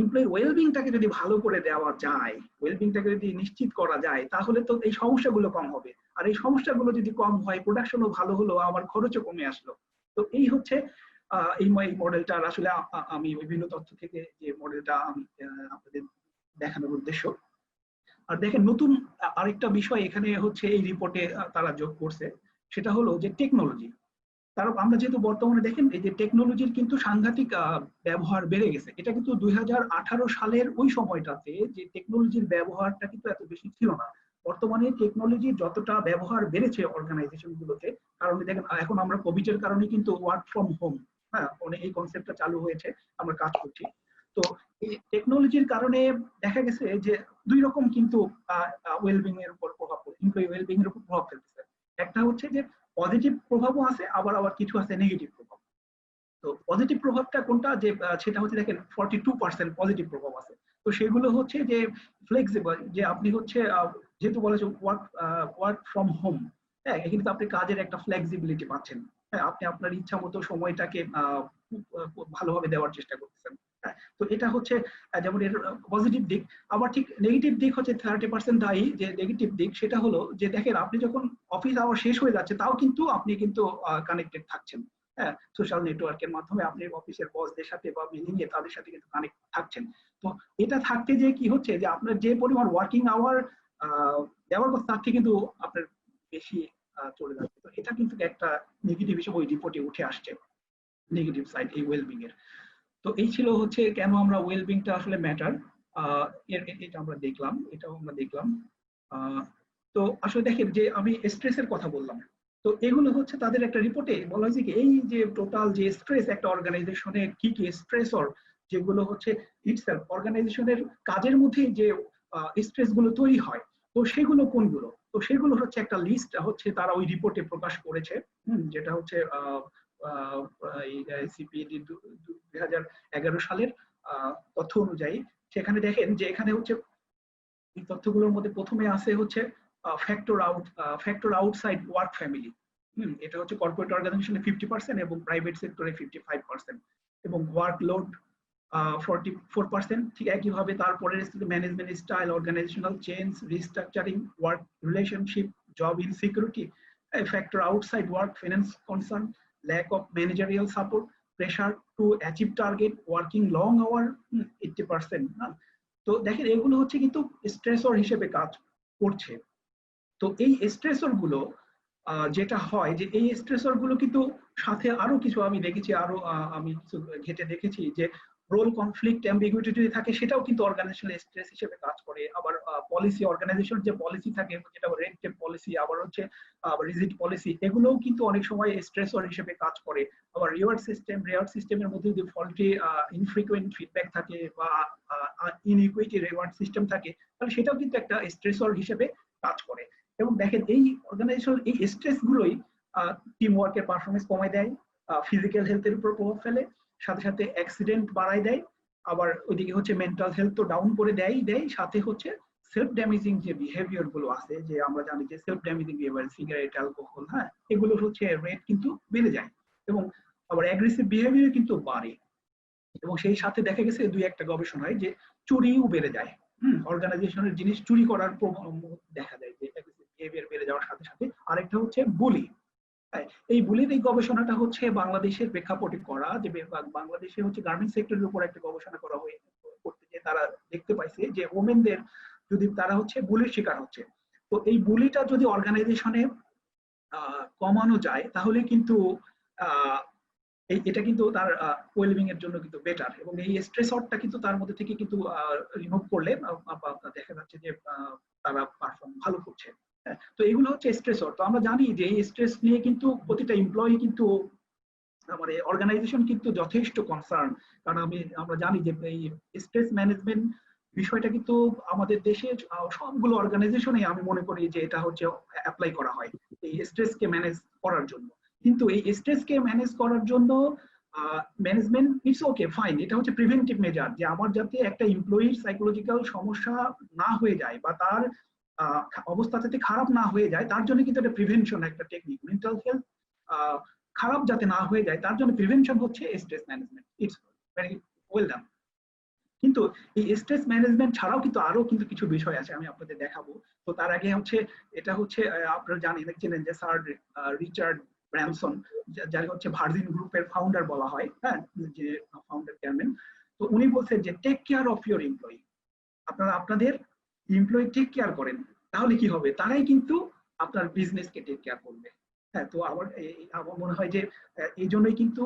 এমপ্লয়ি ওয়েলবিংটাকে যদি ভালো করে দেওয়া যায়, ওয়েলবিংটাকে যদি নিশ্চিত করা যায়, তাহলে তো এই সমস্যাগুলো কম হবে। আর এই সমস্যাগুলো যদি কম হয়, প্রোডাকশনও ভালো হলো, আমার খরচও কমে আসলো। তো এই হচ্ছে এই মডেলটা। আসলে আমি বিভিন্ন তথ্য থেকে যে মডেলটা আমি আপনাদের দেখানোর উদ্দেশ্য। আর দেখেন নতুন আরেকটা বিষয় এখানে হচ্ছে এই রিপোর্টে তারা যোগ করছে, সেটা হলো যে টেকনোলজি। তার আমরা যেহেতু বর্তমানে দেখেন এই যে টেকনোলজির কিন্তু সাংঘাতিক ব্যবহার বেড়ে গেছে। এটা কিন্তু 2018 সালের ওই সময়টাতে যে টেকনোলজির ব্যবহারটা কিন্তু এত বেশি ছিল না। বর্তমানে টেকনোলজির যতটা ব্যবহার বেড়েছে অর্গানাইজেশন গুলোতে, কারণ দেখেন এখন আমরা কোভিড এর কারণে কিন্তু ওয়ার্ক ফ্রম হোম, হ্যাঁ, এই কনসেপ্টটা চালু হয়েছে, আমরা কাজ করছি। তো এই টেকনোলজির কারণে দেখা গেছে যে দুই রকম কিন্তু ওয়েলবিং এর উপর প্রভাব পড়ে, এমপ্লয়ি ওয়েলবিং এর উপর প্রভাব ফেলতেছে। একটা হচ্ছে যে পজিটিভ প্রভাবও আছে, আবার কিছু আছে নেগেটিভ প্রভাব। তো পজিটিভ প্রভাবটা কোনটা, যে সেটা হচ্ছে দেখেন 42% পজিটিভ প্রভাব আছে। তো সেগুলো হচ্ছে যে ফ্লেক্সিবল, যে আপনি হচ্ছে যেহেতু বলেছে ওয়ার্ক ফ্রম হোম, হ্যাঁ, এখানে তো আপনি কাজের একটা ফ্লেক্সিবিলিটি পাচ্ছেন। হ্যাঁ, আপনি আপনার ইচ্ছা মতো সময়টাকে ভালোভাবে দেওয়ার চেষ্টা করতেছেন। হ্যাঁ, তো এটা হচ্ছে যেমন এর পজিটিভ দিক। আবার ঠিক নেগেটিভ দিক হচ্ছে 30% দায়ী। যে নেগেটিভ দিক সেটা হলো যে দেখেন আপনি যখন অফিস আওয়ার শেষ হয়ে যাচ্ছে, তাও কিন্তু আপনি কিন্তু কানেক্টেড থাকছেন, হ্যাঁ, সোশ্যাল নেটওয়ার্কের মাধ্যমে আপনি অফিসের বসদের সাথে বা মিটিং এ তাদের সাথে কিন্তু কানেক্ট থাকছেন। তো এটা থাকতে যে কি হচ্ছে যে আপনার যে পরিমাণ ওয়ার্কিং আওয়ার দেওয়ার কথা, তার থেকে কিন্তু আপনার বেশি চলে যাচ্ছে। তো এটা কিন্তু একটা নেগেটিভ হিসেবে ওই রিপোর্টে উঠে আসছে, নেগেটিভ সাইড এই ওয়েলবিং এর। তো এই ছিল হচ্ছে কেন আমরা ওয়েলবিংটা আসলে ম্যাটার, এটা আমরা দেখলাম, এটাও আমরা দেখলাম। তো আসলে দেখেন যে আমি স্ট্রেসের কথা বললাম, তো এগুলো হচ্ছে তাদের একটা রিপোর্টে বলা হয়েছে কি, এই যে টোটাল যে স্ট্রেস একটা অর্গানাইজেশনের কি কি স্ট্রেসর, যেগুলো হচ্ছে ইটসেলফ অর্গানাইজেশনের কাজের মধ্যে যে স্ট্রেস গুলো তৈরি হয়, তো সেগুলো কোনগুলো, তো সেগুলো হচ্ছে একটা লিস্ট হচ্ছে তারা ওই রিপোর্টে প্রকাশ করেছে। যেটা হচ্ছে সিপিএডি 2011 সালের তথ্য অনুযায়ী। সেখানে দেখেন যে এখানে হচ্ছে এই তথ্যগুলোর মধ্যে প্রথমে আছে হচ্ছে ফ্যাক্টর আউটসাইড ওয়ার্ক ফ্যামিলি। এটা হচ্ছে কর্পোরেট অর্গানাইজেশনে 50% এবং প্রাইভেট সেক্টরে 55%, এবং ওয়ার্কলোড 44%। ঠিক একইভাবে তারপরে management style, organisational change, restructuring, work relationship, job insecurity, factor outside work, finance concern, lack of managerial support, pressure to achieve target, working long hour 80%। তো দেখেন এগুলো হচ্ছে কিন্তু স্ট্রেসর হিসেবে কাজ করছে। তো এই স্ট্রেসর গুলো যেটা হয় যে এই স্ট্রেসর গুলো কিন্তু সাথে আরো কিছু আমি দেখেছি, আরো আমি কিছু ঘেটে দেখেছি যে রোল কনফ্লিক্ট, অ্যাম্বিগুইটি যদি থাকে, সেটাও কিন্তু অর্গানাইজেশনাল স্ট্রেস হিসেবে কাজ করে। আবার পলিসি, অর্গানাইজেশন যে পলিসি থাকে, যেটা রেড টেপ পলিসি, আবার হচ্ছে রিজিড পলিসি, এগুলোও কিন্তু অনেক সময় স্ট্রেসর হিসেবে কাজ করে। আবার রিওয়ার্ড সিস্টেমের মধ্যে যদি ফল্টি ইনফ্রিকুয়েন্ট ফিডব্যাক থাকে বা ইনইকুইটি রিওয়ার্ড সিস্টেম থাকে, তাহলে সেটাও কিন্তু একটা স্ট্রেসর হিসেবে কাজ করে। এবং দেখেন এই অর্গানাইজেশন এই স্ট্রেস গুলোই টিম ওয়ার্কের পারফরমেন্স কমায় দেয়, ফিজিক্যাল হেলথের উপর প্রভাব ফেলে, সাথে সাথে অ্যাক্সিডেন্ট বাড়ায় দেয়, আবার ওইদিকে হচ্ছে মেন্টাল হেলথ তো ডাউন করে দেয়, সাথে হচ্ছে সেলফ ড্যামেজিং যে বিহেভিয়ার গুলো আছে, যে আমরা জানি যে self damaging behaviour, cigarette, alcohol, হ্যাঁ, এগুলোর হচ্ছে রেট কিন্তু বেড়ে যায়, এবং আবার অ্যাগ্রেসিভ বিহেভিয়ার কিন্তু বাড়ে। এবং সেই সাথে দেখা গেছে দুই একটা গবেষণায় যে চুরিও বেড়ে যায়। অর্গানাইজেশনের জিনিস চুরি করার দেখা যায় যে বিহেভিয়ার বেড়ে যাওয়ার সাথে সাথে। আরেকটা হচ্ছে বুলি। এই বুলির এই গবেষণাটা হচ্ছে বাংলাদেশের প্রেক্ষাপটে করা, যে বাংলাদেশে হচ্ছে গার্মেন্টস সেক্টরের উপর একটা গবেষণা করা হয়ে করতে, যে তারা দেখতে পাইছে যে ওমেনদের যদি তারা হচ্ছে বুলির শিকার হচ্ছে, তো এই বুলিটা যদি অর্গানাইজেশনে কমানো যায় তাহলে কিন্তু এটা কিন্তু তার ওয়েলবিং এর জন্য কিন্তু বেটার, এবং এই স্ট্রেসরটা কিন্তু তার মধ্যে থেকে কিন্তু রিমুভ করলে দেখা যাচ্ছে যে তারা পারফর্ম ভালো করছে। তো এগুলো হচ্ছে স্ট্রেসর। তো আমরা জানি যে এই স্ট্রেস নিয়ে কিন্তু প্রতিটা এমপ্লয়ি কিন্তু মানে অর্গানাইজেশন কিন্তু যথেষ্ট কনসার্ন, কারণ আমরা জানি যে এই স্ট্রেস ম্যানেজমেন্ট বিষয়টা কিন্তু আমাদের দেশে সবগুলো অর্গানাইজেশনে আমি মনে করি যে এটা হচ্ছে অ্যাপ্লাই করা হয় এই স্ট্রেসকে ম্যানেজ করার জন্য। কিন্তু এই স্ট্রেসকে ম্যানেজ করার জন্য ম্যানেজমেন্ট ইটস ওকে ফাইন, এটা হচ্ছে প্রিভেন্টিভ মেজার, যে আমার যাতে একটা এমপ্লয়ির সাইকোলজিক্যাল সমস্যা না হয়ে যায় বা তার অবস্থা যাতে খারাপ না হয়ে যায়, তার জন্য কিন্তু এটা প্রিভেনশন একটা টেকনিক। মেন্টাল হেলথ খারাপ যাতে না হয়ে যায় তার জন্য প্রিভেনশন হচ্ছে stress management. It's very well done. কিন্তু এই স্ট্রেস ম্যানেজমেন্ট ছাড়াও কিন্তু আরো কিন্তু কিছু বিষয় আছে, আমি আপনাদের দেখাবো। তো তার আগে হচ্ছে এটা হচ্ছে আপনারা জানেন যে স্যার রিচার্ড ব্র্যানসন, যার হচ্ছে ভার্জিন গ্রুপের ফাউন্ডার বলা হয়, হ্যাঁ, যে ফাউন্ডার চেয়ারম্যান। তো উনি বলছেন যে take care of your employee, আপনারা আপনাদের এমপ্লয়ি টেক কেয়ার করেন, তাহলে কি হবে, তারাই কিন্তু আপনার বিজনেসকে টেক কেয়ার করবে। হ্যাঁ, তো আমার মনে হয় যে এই জন্যই কিন্তু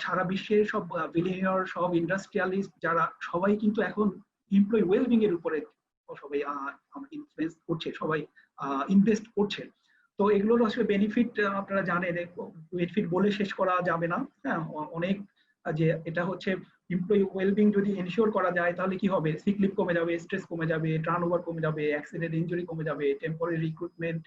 সারা বিশ্বের সব বিলিয়নিয়ার, সব ইন্ডাস্ট্রিয়ালিস্ট যারা সবাই কিন্তু এখন এমপ্লয়ি ওয়েলবিং এর উপরে সবাই ইনফ্লুয়েন্স করছে, সবাই ইনভেস্ট করছে। তো এগুলোর আসলে বেনিফিট আপনারা জানেন, বেনিফিট বলে শেষ করা যাবে না। হ্যাঁ, অনেক, যে এটা হচ্ছে এমপ্লয়ি ওয়েলবিং যদি এনশিওর করা যায় তাহলে কি হবে, সিক লিভ কমে যাবে, স্ট্রেস কমে যাবে, টার্নওভার কমে যাবে, অ্যাক্সিডেন্ট ইনজুরি কমে যাবে, টেম্পোরারি রিক্রুটমেন্ট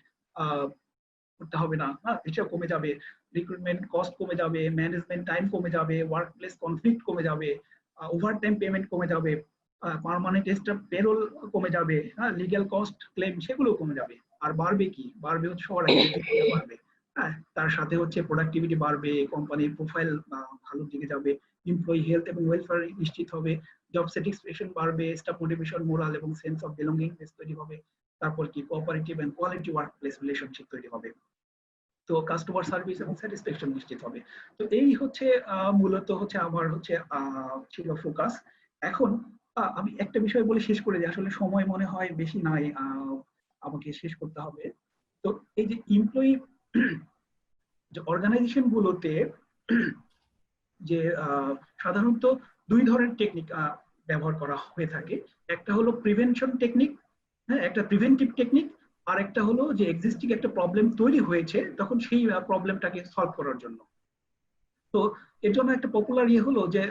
করতে হবে না, হ্যাঁ, এসব কমে যাবে, রিক্রুটমেন্ট কস্ট কমে যাবে, ম্যানেজমেন্ট টাইম কমে যাবে, ওয়ার্ক প্লেস কনফ্লিক্ট কমে যাবে, ওভার টাইম পেমেন্ট কমে যাবে, পার্মানেন্ট স্টাফ পেরোল কমে যাবে, হ্যাঁ, লিগ্যাল কস্ট ক্লেম সেগুলো কমে যাবে। আর বাড়বে কি, বাড়বে হচ্ছে সবার আগে বাড়বে, হ্যাঁ, তার সাথে হচ্ছে প্রোডাক্টিভিটি বাড়বে, কোম্পানির প্রোফাইল ভালো দিকে যাবে, এমপ্লয়ি হেলথ এবং ওয়েলফেয়ার নিশ্চিত হবে, জব স্যাটিসফ্যাকশন বাড়বে, স্টাফ মোটিভেশন, মোরাল এবং সেন্স অফ বিলঙ্গিং তৈরি হবে, তারপর কি cooperative and quality work place relationship তৈরি হবে, তো কাস্টমার সার্ভিস এবং স্যাটিসফ্যাকশন নিশ্চিত হবে। তো এই হচ্ছে মূলত হচ্ছে আমার হচ্ছে ছিল ফোকাস। এখন আমি একটা বিষয় বলে শেষ করে দিই, আসলে সময় মনে হয় বেশি নাই, আমাকে শেষ করতে হবে। তো এই যে এমপ্লয়ি যে অর্গানাইজেশন গুলোতে যে সাধারণত দুই ধরনের টেকনিক ব্যবহার করা হয়ে থাকে। একটা হলো প্রিভেনশন টেকনিক, হ্যাঁ, একটা প্রিভেন্টিভ টেকনিক, আর একটা হলো যে এক্সিস্টিং একটা প্রবলেম তৈরি হয়েছে তখন সেই প্রবলেমটাকে সলভ করার জন্য। তো এর জন্য একটা পপুলার হলো যে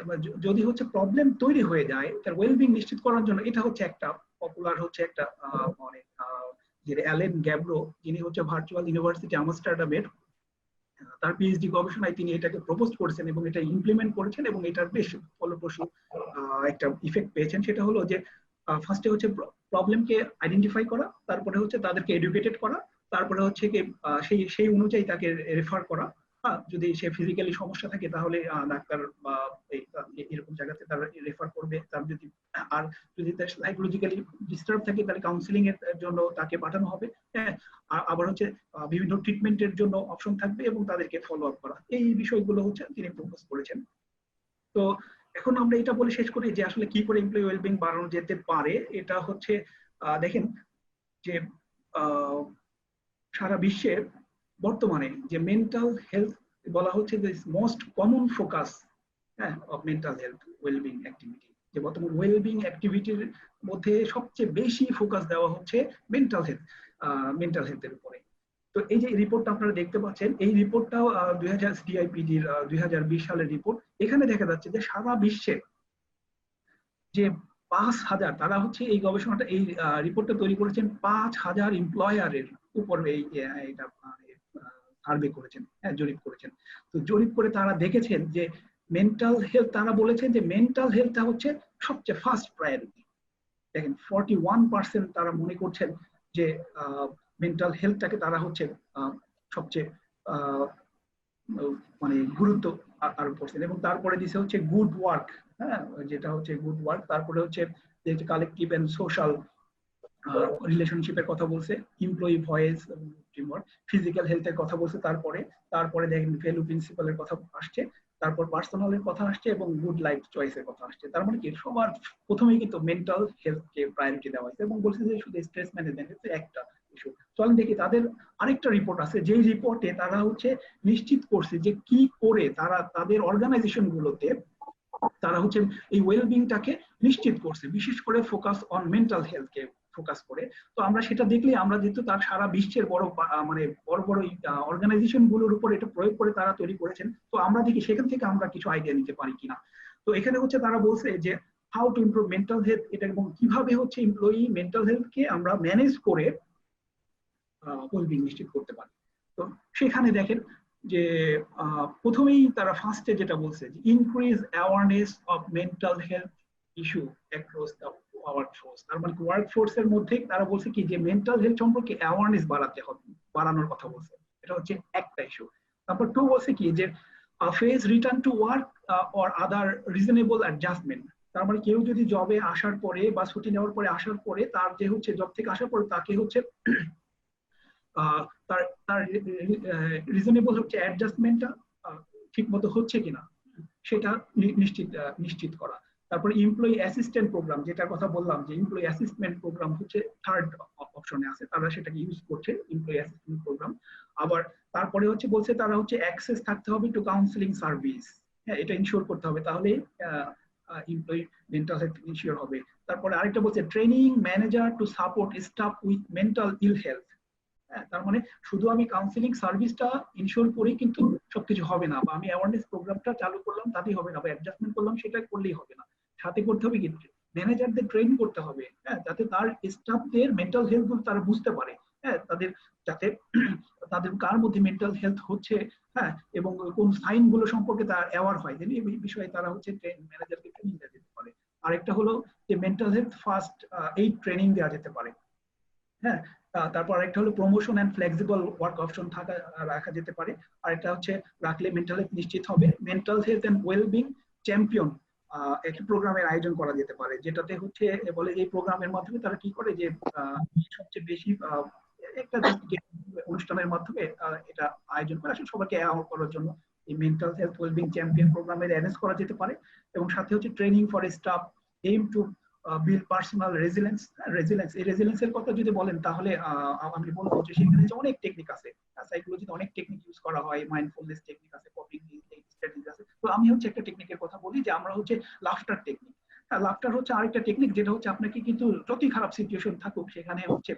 যদি হচ্ছে প্রবলেম তৈরি হয়ে যায় তার ওয়েলবিং নিশ্চিত করার জন্য, এটা হচ্ছে একটা পপুলার হচ্ছে একটা মানে যে অ্যালেন গ্যাব্রো, যিনি হচ্ছে ভার্চুয়াল ইউনিভার্সিটি আমস্টারডামের, তার পিএইচডি গবেষণায় তিনি এটাকে প্রপোজ করেছেন এবং এটা ইমপ্লিমেন্ট করেছেন এবং এটার বেশ ফলপ্রসূ একটা ইফেক্ট পেয়েছেন। সেটা হলো যে ফার্স্টে হচ্ছে প্রবলেমকে আইডেন্টিফাই করা, তারপরে হচ্ছে তাদেরকে এডুকেটেড করা, তারপরে হচ্ছে কি সেই সেই অনুযায়ী তাকে রেফার করা। যদি সে ফিজিক্যালি সমস্যা থাকে তাহলে ডাক্তার বা এরকম জায়গাতে তারা রেফার করবে, তার যদি আর যদি তার সাইকোলজিক্যালি ডিস্টার্ব থাকে তাহলে কাউন্সিলিং এর জন্য তাকে পাঠানো হবে। হ্যাঁ, আবার হচ্ছে বিভিন্ন ট্রিটমেন্টের জন্য অপশন থাকবে এবং তাদেরকে ফলো আপ করা, এই বিষয়গুলো হচ্ছে তিনি ফোকাস করেছেন। তো এখন আমরা এটা বলে শেষ করি যে আসলে কি করে এমপ্লয়ি ওয়েলবিং বাড়ানো যেতে পারে। এটা হচ্ছে দেখেন যে সারা বিশ্বে বর্তমানে যে মেন্টাল হেলথ বলা হচ্ছে যে মোস্ট কমন ফোকাস, হ্যাঁ, of mental health wellbeing activity, যে বর্তমান ওয়েলবিং অ্যাক্টিভিটির মধ্যে সবচেয়ে বেশি ফোকাস দেওয়া হচ্ছে মেন্টাল হেলথের উপরে। তো এই যে রিপোর্টটা আপনারা দেখতে পাচ্ছেন, এই রিপোর্টটাও 2000 সিআইপিডির 2020 সালের রিপোর্ট। এখানে দেখা যাচ্ছে যে সারা বিশ্বে যে 5,000, তারা হচ্ছে এই গবেষণাটা এই রিপোর্টটা তৈরি করেছেন 5,000 এমপ্লয়ারের উপর এই এটা সার্ভে করেছেন, হ্যাঁ, জরিপ করেছেন। তো জরিপ করে তারা দেখেছেন যে মেন্টাল হেলথ, তারা বলেছেন যে মেন্টাল হেলথটা হচ্ছে সবচেয়ে ফার্স্ট প্রায়োরিটি। দেখেন 41% তারা মনে করছেন যে মেন্টাল হেলথটাকে তারা হচ্ছে সবচেয়ে মানে গুরুত্ব আরোপ করছেন। এবং তারপরে দিছে হচ্ছে গুড ওয়ার্ক, হ্যাঁ, যেটা হচ্ছে গুড ওয়ার্ক। তারপরে হচ্ছে যে কালেকটিভ এন্ড সোশ্যাল রিলেশনশিপের কথা বলছে, এমপ্লয়ি ভয়েস, ফিজিক্যাল হেলথের কথা বলছে। তারপরে দেখেন ভ্যালু প্রিন্সিপালের কথা আসছে, তারপর পার্সোনালের কথা আসছে এবং গুড লাইফ চয়েসের কথা আসছে। তার মানে কি সবার প্রথমেই কিন্তু মেন্টাল হেলথকে প্রায়োরিটি দেওয়া হয়েছে এবং বলছে যে শুধু স্ট্রেস ম্যানেজমেন্ট হচ্ছে একটা ইস্যু। চলেন দেখি তাদের আরেকটা রিপোর্ট আছে, যেই রিপোর্টে তারা হচ্ছে নিশ্চিত করছে যে কি করে তারা তাদের অর্গানাইজেশন গুলোতে তারা হচ্ছে এই ওয়েলবিংটাকে নিশ্চিত করছে, বিশেষ করে ফোকাস অন মেন্টাল হেলথকে ফোকাস করে। তো আমরা সেটা দেখলে আমরা যেহেতু তার সারা বিশ্বের মানে বড় বড় অর্গানাইজেশন গুলোর উপর এটা প্রয়োগ করে তারা তৈরি করেছেন, তো আমরা দেখি সেখান থেকে আমরা কিছু আইডিয়া নিতে পারি কিনা। তো এখানে হচ্ছে তারা বলছে যে how to improve mental health, এটা এবং কিভাবে হচ্ছে এমপ্লয়ি মেন্টাল হেলথকে আমরা ম্যানেজ করে ওয়েলবিং নিশ্চিত করতে পারি। তো সেখানে দেখেন যে প্রথমেই তারা ফার্স্টে যেটা বলছে যে increase awareness of mental health issue across the workforce. তার মানে ওয়ার্কফোর্স এর মধ্যে তারা বলছে কি যে মেন্টাল হেলথ সম্পর্কে অ্যাওয়ারনেস বাড়াতে হবে, বাড়ানোর কথা বলছে। এটা হচ্ছে একটা ইস্যু। তারপর টু বলছে কি যে phase return to work or other reasonable adjustment. তার মানে কেউ যদি জবে আসার পরে বা ছুটি নেওয়ার পরে আসার পরে তার যে হচ্ছে জব থেকে আসার পরে তাকে হচ্ছে তার তার রিজনেবল হচ্ছে অ্যাডজাস্টমেন্টটা ঠিক মতো হচ্ছে কিনা সেটা নিশ্চিত করা। তারপরে এমপ্লয়ি অ্যাসিস্ট্যান্ট প্রোগ্রাম, যেটার কথা বললাম যে এমপ্লয়ি অ্যাসিস্টমেন্ট প্রোগ্রাম হচ্ছে থার্ড অপশনে আছে, তারা সেটাকে ইউজ করছে এমপ্লয়ি অ্যাসিস্ট্যান্ট প্রোগ্রাম। আবার তারপরে হচ্ছে বলছে তারা হচ্ছে অ্যাক্সেস থাকতে হবে টু কাউন্সিলিং সার্ভিস, হ্যাঁ, এটা ইনশিওর করতে হবে, তাহলে এমপ্লয়ি মেন্টাল হেলথ ইনশিওর হবে। তারপরে আরেকটা বলছে training manager to support staff with mental ill health. তার মানে শুধু আমি কাউন্সিলিং সার্ভিসটা ইনশিওর করেই কিন্তু সবকিছু হবে না, বা আমি অ্যাওয়ারনেস প্রোগ্রামটা চালু করলাম তাতেই হবে না, বা অ্যাডজাস্টমেন্ট করলাম সেটা করলেই হবে না। সাথে করতে হবে কি ম্যানেজারদের ট্রেন করতে হবে, হ্যাঁ, যাতে তার স্টাফদের মেন্টাল হেলথ গুলো তারা বুঝতে পারে, হ্যাঁ, তাদের যাতে তাদের কার মধ্যে মেন্টাল হেলথ হচ্ছে, হ্যাঁ, এবং কোন সাইন গুলো সম্পর্কে তারা অ্যাওয়ার হয়, এই বিষয়ে তারা হচ্ছে ম্যানেজারকে ট্রেনিং দেওয়া যেতে পারে। আরেকটা হলো যে mental health first aid training দেওয়া যেতে পারে, হ্যাঁ। তারপর আরেকটা হলো promotion and flexible work option রাখা যেতে পারে। আরেকটা হচ্ছে রাখলে মেন্টাল হেলথ নিশ্চিত হবে। Mental health and wellbeing champion একটি প্রোগ্রামের আয়োজন করা যেতে পারে, যেটাতে হচ্ছে বলে এই প্রোগ্রামের মাধ্যমে তারা কি করে যে সবচেয়ে বেশি একটা অনুষ্ঠানের মাধ্যমে এটা আয়োজন করে আসলে সবাইকে অ্যাওয়ার করার জন্য এই মেন্টাল হেলথ ওয়েলবিং চ্যাম্পিয়ন প্রোগ্রামের অ্যারেঞ্জ করা যেতে পারে। এবং সাথে হচ্ছে training for staff aim to build personal resilience. এই রেজিলেন্সের কথা যদি বলেন তাহলে আমি বলবো যে সেখানে যে অনেক টেকনিক আছে, সাইকোলজিতে অনেক টেকনিক ইউজ করা হয়, মাইন্ডফুলনেস টেকনিক আছে, কপিং স্ট্র্যাটেজি আছে। তো আমি হচ্ছে একটা টেকনিকের কথা বলি যে আমরা হচ্ছে লাফটার টেকনিক। লাফটার হচ্ছে আরেকটা টেকনিক, যেটা হচ্ছে আপনাকে কিন্তু যতই খারাপ সিচুয়েশন থাকুক সেখানে হচ্ছে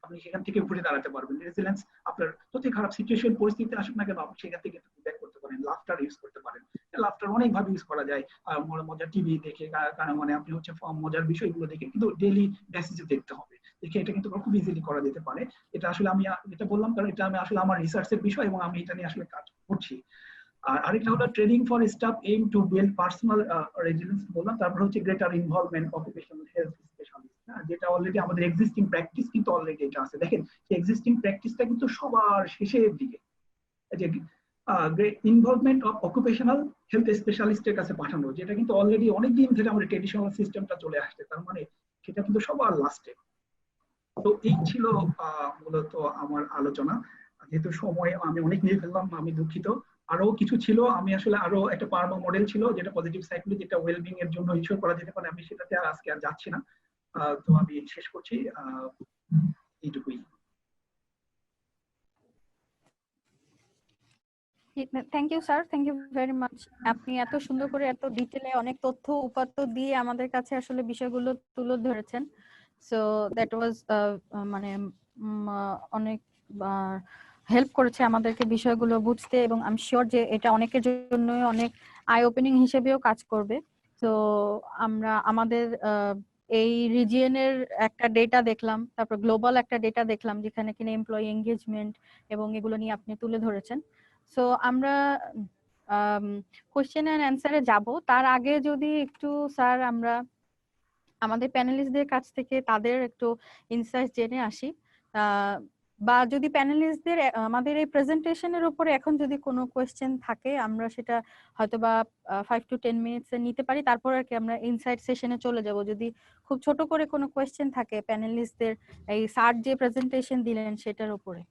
আপনি সেখান থেকে ঘুরে দাঁড়াতে পারবেন। রেজিলেন্স আপনার যতই খারাপ সিচুয়েশন পরিস্থিতি আসুক না কেন আপনি সেখান থেকে ব্যাক করতে পারেন, লাফটার ইউজ করতে পারেন। লাফটার অনেক ভাবে ইউজ করা যায়, মজার টিভি দেখে, কারণ মানে আপনি হচ্ছে মজার বিষয়গুলো দেখে, কিন্তু ডেইলি বেসিসে দেখতে হবে, দেখে এটা কিন্তু খুব ইজিলি করা যেতে পারে। এটা আসলে আমি এটা বললাম কারণ এটা আমি আসলে আমার রিসার্চের বিষয় এবং আমি এটা নিয়ে আসলে কাজ করছি। আর আরেকটা হলো training for staff aim to build personal resilience বললাম। তারপর হচ্ছে greater involvement occupational health specialist, যেটা অলরেডি আমাদের এক্সিস্টিং প্র্যাকটিস কিন্তু অলরেডি এটা আছে। দেখেন সেই এক্সিস্টিং প্র্যাকটিসটা কিন্তু সবার শেষের দিকে যে ইনভলভমেন্ট অফ অকুপেশনাল হেলথ স্পেশালিস্টের কাছে পাঠানো, যেটা কিন্তু অলরেডি অনেকদিন ধরে আমাদের ট্রেডিশনাল সিস্টেমটা চলে আসছে, তার মানে সেটা কিন্তু সবার লাস্টে। তো এই ছিল মূলত আমার আলোচনা। যেহেতু সময় আমি অনেক নিয়ে ফেললাম, আমি দুঃখিত। আরো কিছু ছিল, আমি আসলে আরো একটা পার্মা মডেল ছিল যেটা পজিটিভ সাইকোলজি, যেটা ওয়েলবিং এর জন্য ইনশিওর করা যেতে পারে, আমি সেটাতে আজকে আর যাচ্ছি না। তো আমি শেষ করছি এইটুকুই। Thank you sir, thank you very much. আপনি এত সুন্দর করে এত ডিটেলে অনেক তথ্য উপাত্ত দিয়ে আমাদের কাছে আসলে বিষয়গুলো তুলে ধরেছেন। সো দ্যাট ওয়াজ মানে অনেক হেল্প করেছে আমাদেরকে বিষয়গুলো বুঝতে, এবং আমি শিওর যে এটা অনেকের জন্য অনেক আই ওপেনিং হিসেবেও কাজ করবে। তো আমরা আমাদের এই রিজিয়নের একটা ডেটা দেখলাম, তারপর গ্লোবাল একটা ডেটা দেখলাম যেখানে কিনা এমপ্লয়ি এঙ্গেজমেন্ট এবং এগুলো নিয়ে আপনি তুলে ধরেছেন। সো আমরা কোশ্চেন অ্যান্ড অ্যান্সারে যাব, তার আগে যদি একটু স্যার আমরা আমাদের প্যানেলিস্টদের কাছ থেকে তাদের একটু ইনসাইট জেনে আসি, বা যদি প্যানেলিস্টদের আমাদের এই প্রেজেন্টেশনের উপরে এখন যদি কোনো কোয়েশ্চেন থাকে আমরা সেটা হয়তো বা 5 to 10 মিনিটস নিতে পারি, তারপর আর কি আমরা ইনসাইট সেশনে চলে যাব। যদি খুব ছোট করে কোনো কোয়েশ্চেন থাকে প্যানেলিস্টদের এই স্যার যে প্রেজেন্টেশন দিলেন সেটার উপরে,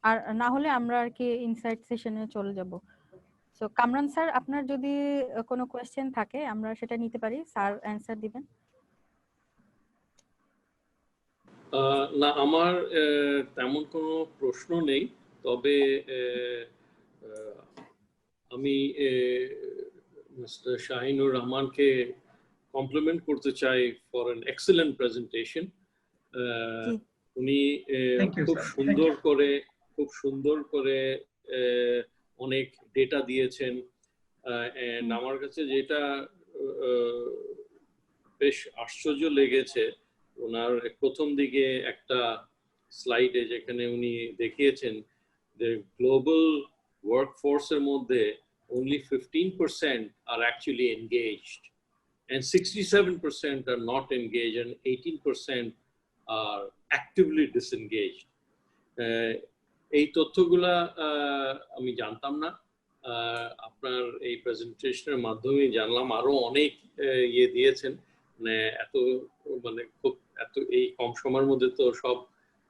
আর না হলে আমরা আর কি ইনসাইট সেশনে চলে যাব। সো কামরান স্যার, আপনার যদি কোনো কোয়েশ্চেন থাকে আমরা সেটা নিতে পারি, স্যার অ্যানসার দিবেন। না, আমার তেমন কোনো প্রশ্ন নেই, তবে আমি মিস্টার শাহিনুর রহমানকে কমপ্লিমেন্ট করতে চাই ফর অ্যান এক্সেলেন্ট প্রেজেন্টেশন। উনি খুব সুন্দর করে অনেক ডেটা দিয়েছেন, এন্ড আমার কাছে যেটা বেশ আশ্চর্য লেগেছে, ওনার প্রথম দিকে একটা স্লাইডে যেখানে উনি দেখিয়েছেন যে গ্লোবাল ওয়ার্কফোর্সের মধ্যে only 15% are actually engaged and 67% are not engaged and 18% are actively disengaged. এই তথ্যগুলা আমি জানতাম না, আপনার এই প্রেজেন্টেশনের মাধ্যমে জানলাম। আরো অনেক ইয়ে দিয়েছেন, মানে খুব এই কম সময়ের মধ্যে তো সব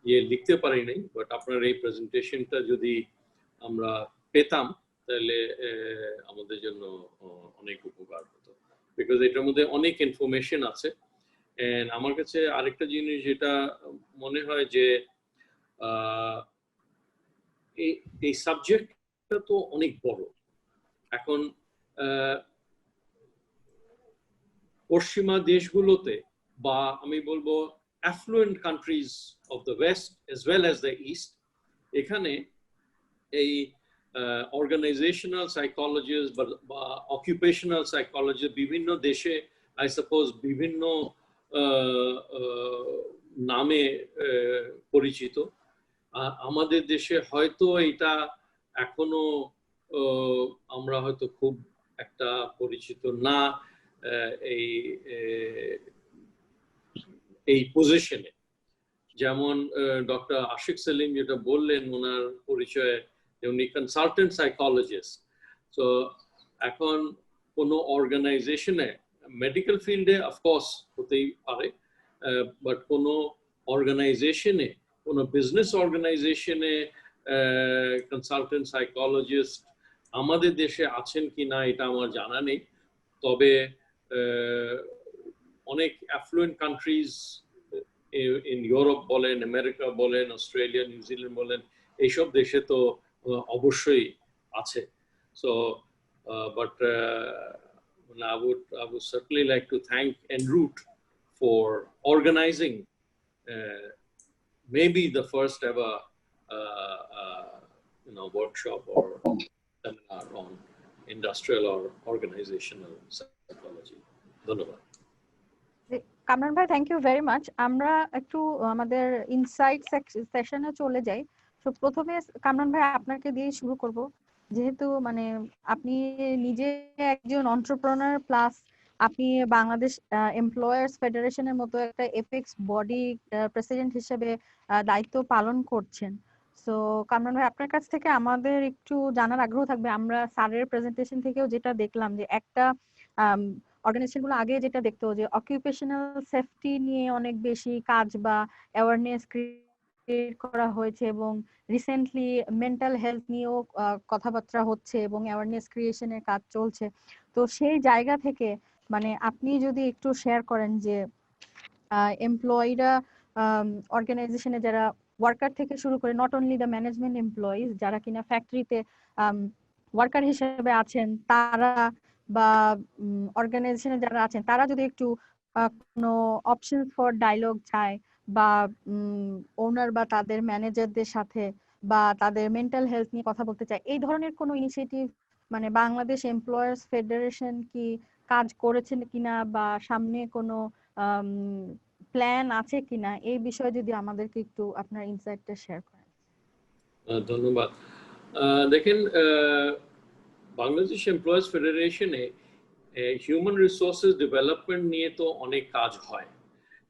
ইয়ে লিখতে পারি নাই, বাট আপনার এই প্রেজেন্টেশনটা যদি আমরা পেতাম তাহলে আমাদের জন্য অনেক উপকার হতো, বিকজ এটার মধ্যে অনেক ইনফরমেশন আছে। এন্ড আমার কাছে আরেকটা জিনিস যেটা মনে হয় যে এই সাবজেক্টটা তো অনেক বড়। এখন পশ্চিমা দেশগুলোতে, বা আমি বলবো effluent countries of the West as well as the east, এখানে এই অর্গানাইজেশনাল সাইকোলজিস্ট বা অকুপেশনাল সাইকোলজিস্ট বিভিন্ন দেশে আই সাপোজ বিভিন্ন নামে পরিচিত। আমাদের দেশে হয়তো এটা এখনো আমরা হয়তো খুব একটা পরিচিত না এই পজিশনে। যেমন ডক্টর আশিক সেলিম যেটা বললেন ওনার পরিচয়ে, উনি কনসালটেন্ট সাইকোলজিস্ট। তো এখন কোনো অর্গানাইজেশনে, মেডিকেল ফিল্ডে অফকোর্স হতেই পারে, বাট কোনো অর্গানাইজেশনে, কোনো বিজনেস অর্গানাইজেশনে কনসালটেন্ট সাইকোলজিস্ট আমাদের দেশে আছেন কিনা এটা আমার জানা নেই। তবে অনেক অ্যাফ্লুয়েন্ট কান্ট্রিজ ইন ইউরোপ বলেন, আমেরিকা বলেন, অস্ট্রেলিয়া, নিউজিল্যান্ড বলেন, এইসব দেশে তো অবশ্যই আছে। So but I would certainly like to thank Enroute for organizing maybe the first ever workshop or seminar on industrial or organizational psychology. ধন্যবাদ। কামরান ভাই, থ্যাংক ইউ ভেরি মাচ। আমরা একটু আমাদের ইনসাইট সেশনে চলে যাই। তো প্রথমে কামরান ভাই আপনাকে দিয়ে শুরু করব, যেহেতু মানে আপনি নিজে একজন এন্টারপ্রেনার প্লাস আপনি বাংলাদেশ এমপ্লয়ার্স ফেডারেশনের মতো একটা এপেক্স বডি প্রেসিডেন্ট হিসেবে দায়িত্ব পালন করছেন। সো কামরান ভাই, আপনার কাছ থেকে আমাদের একটু জানার আগ্রহ থাকবে। আমরা স্যারের প্রেজেন্টেশন থেকেও যেটা দেখলাম যে একটা অর্গানাইজেশনগুলো আগে যেটা দেখতো যে অকুপেশনাল সেফটি নিয়ে অনেক বেশি কাজ বা অ্যাওয়ারনেস ক্রিয়েট করা হয়েছে, এবং রিসেন্টলি মেন্টাল হেলথ নিয়েও কথাবার্তা হচ্ছে এবং অ্যাওয়ারনেস ক্রিয়েশনের কাজ চলছে। তো সেই জায়গা থেকে মানে আপনি যদি একটু শেয়ার করেন যে এমপ্লয়িরা অর্গানাইজেশনে যারা ওয়ার্কার থেকে শুরু করে, not only the management employees, যারা কিনা ফ্যাক্টরিতে ওয়ার্কার হিসেবে আছেন তারা, বা অর্গানাইজেশনে যারা আছেন তারা যদি একটু কোনো অপশন ফর ডায়লগ চায়, বা ওনার বা তাদের ম্যানেজারদের সাথে বা তাদের মেন্টাল হেলথ নিয়ে কথা বলতে চায়, এই ধরনের কোনো ইনিশিয়েটিভ মানে বাংলাদেশ এমপ্লয়ার্স ফেডারেশন কি কাজ করেছেন কিনা, বা সামনে কোনো প্ল্যান আছে কিনা, এই বিষয়ে যদি আমাদেরকে একটু আপনার ইনসাইটটা শেয়ার করেন। ধন্যবাদ। দেখেন বাংলাদেশ এমপ্লয়ার্স ফেডারেশনে হিউম্যান রিসোর্সেস ডেভেলপমেন্ট নিয়ে তো অনেক কাজ হয়।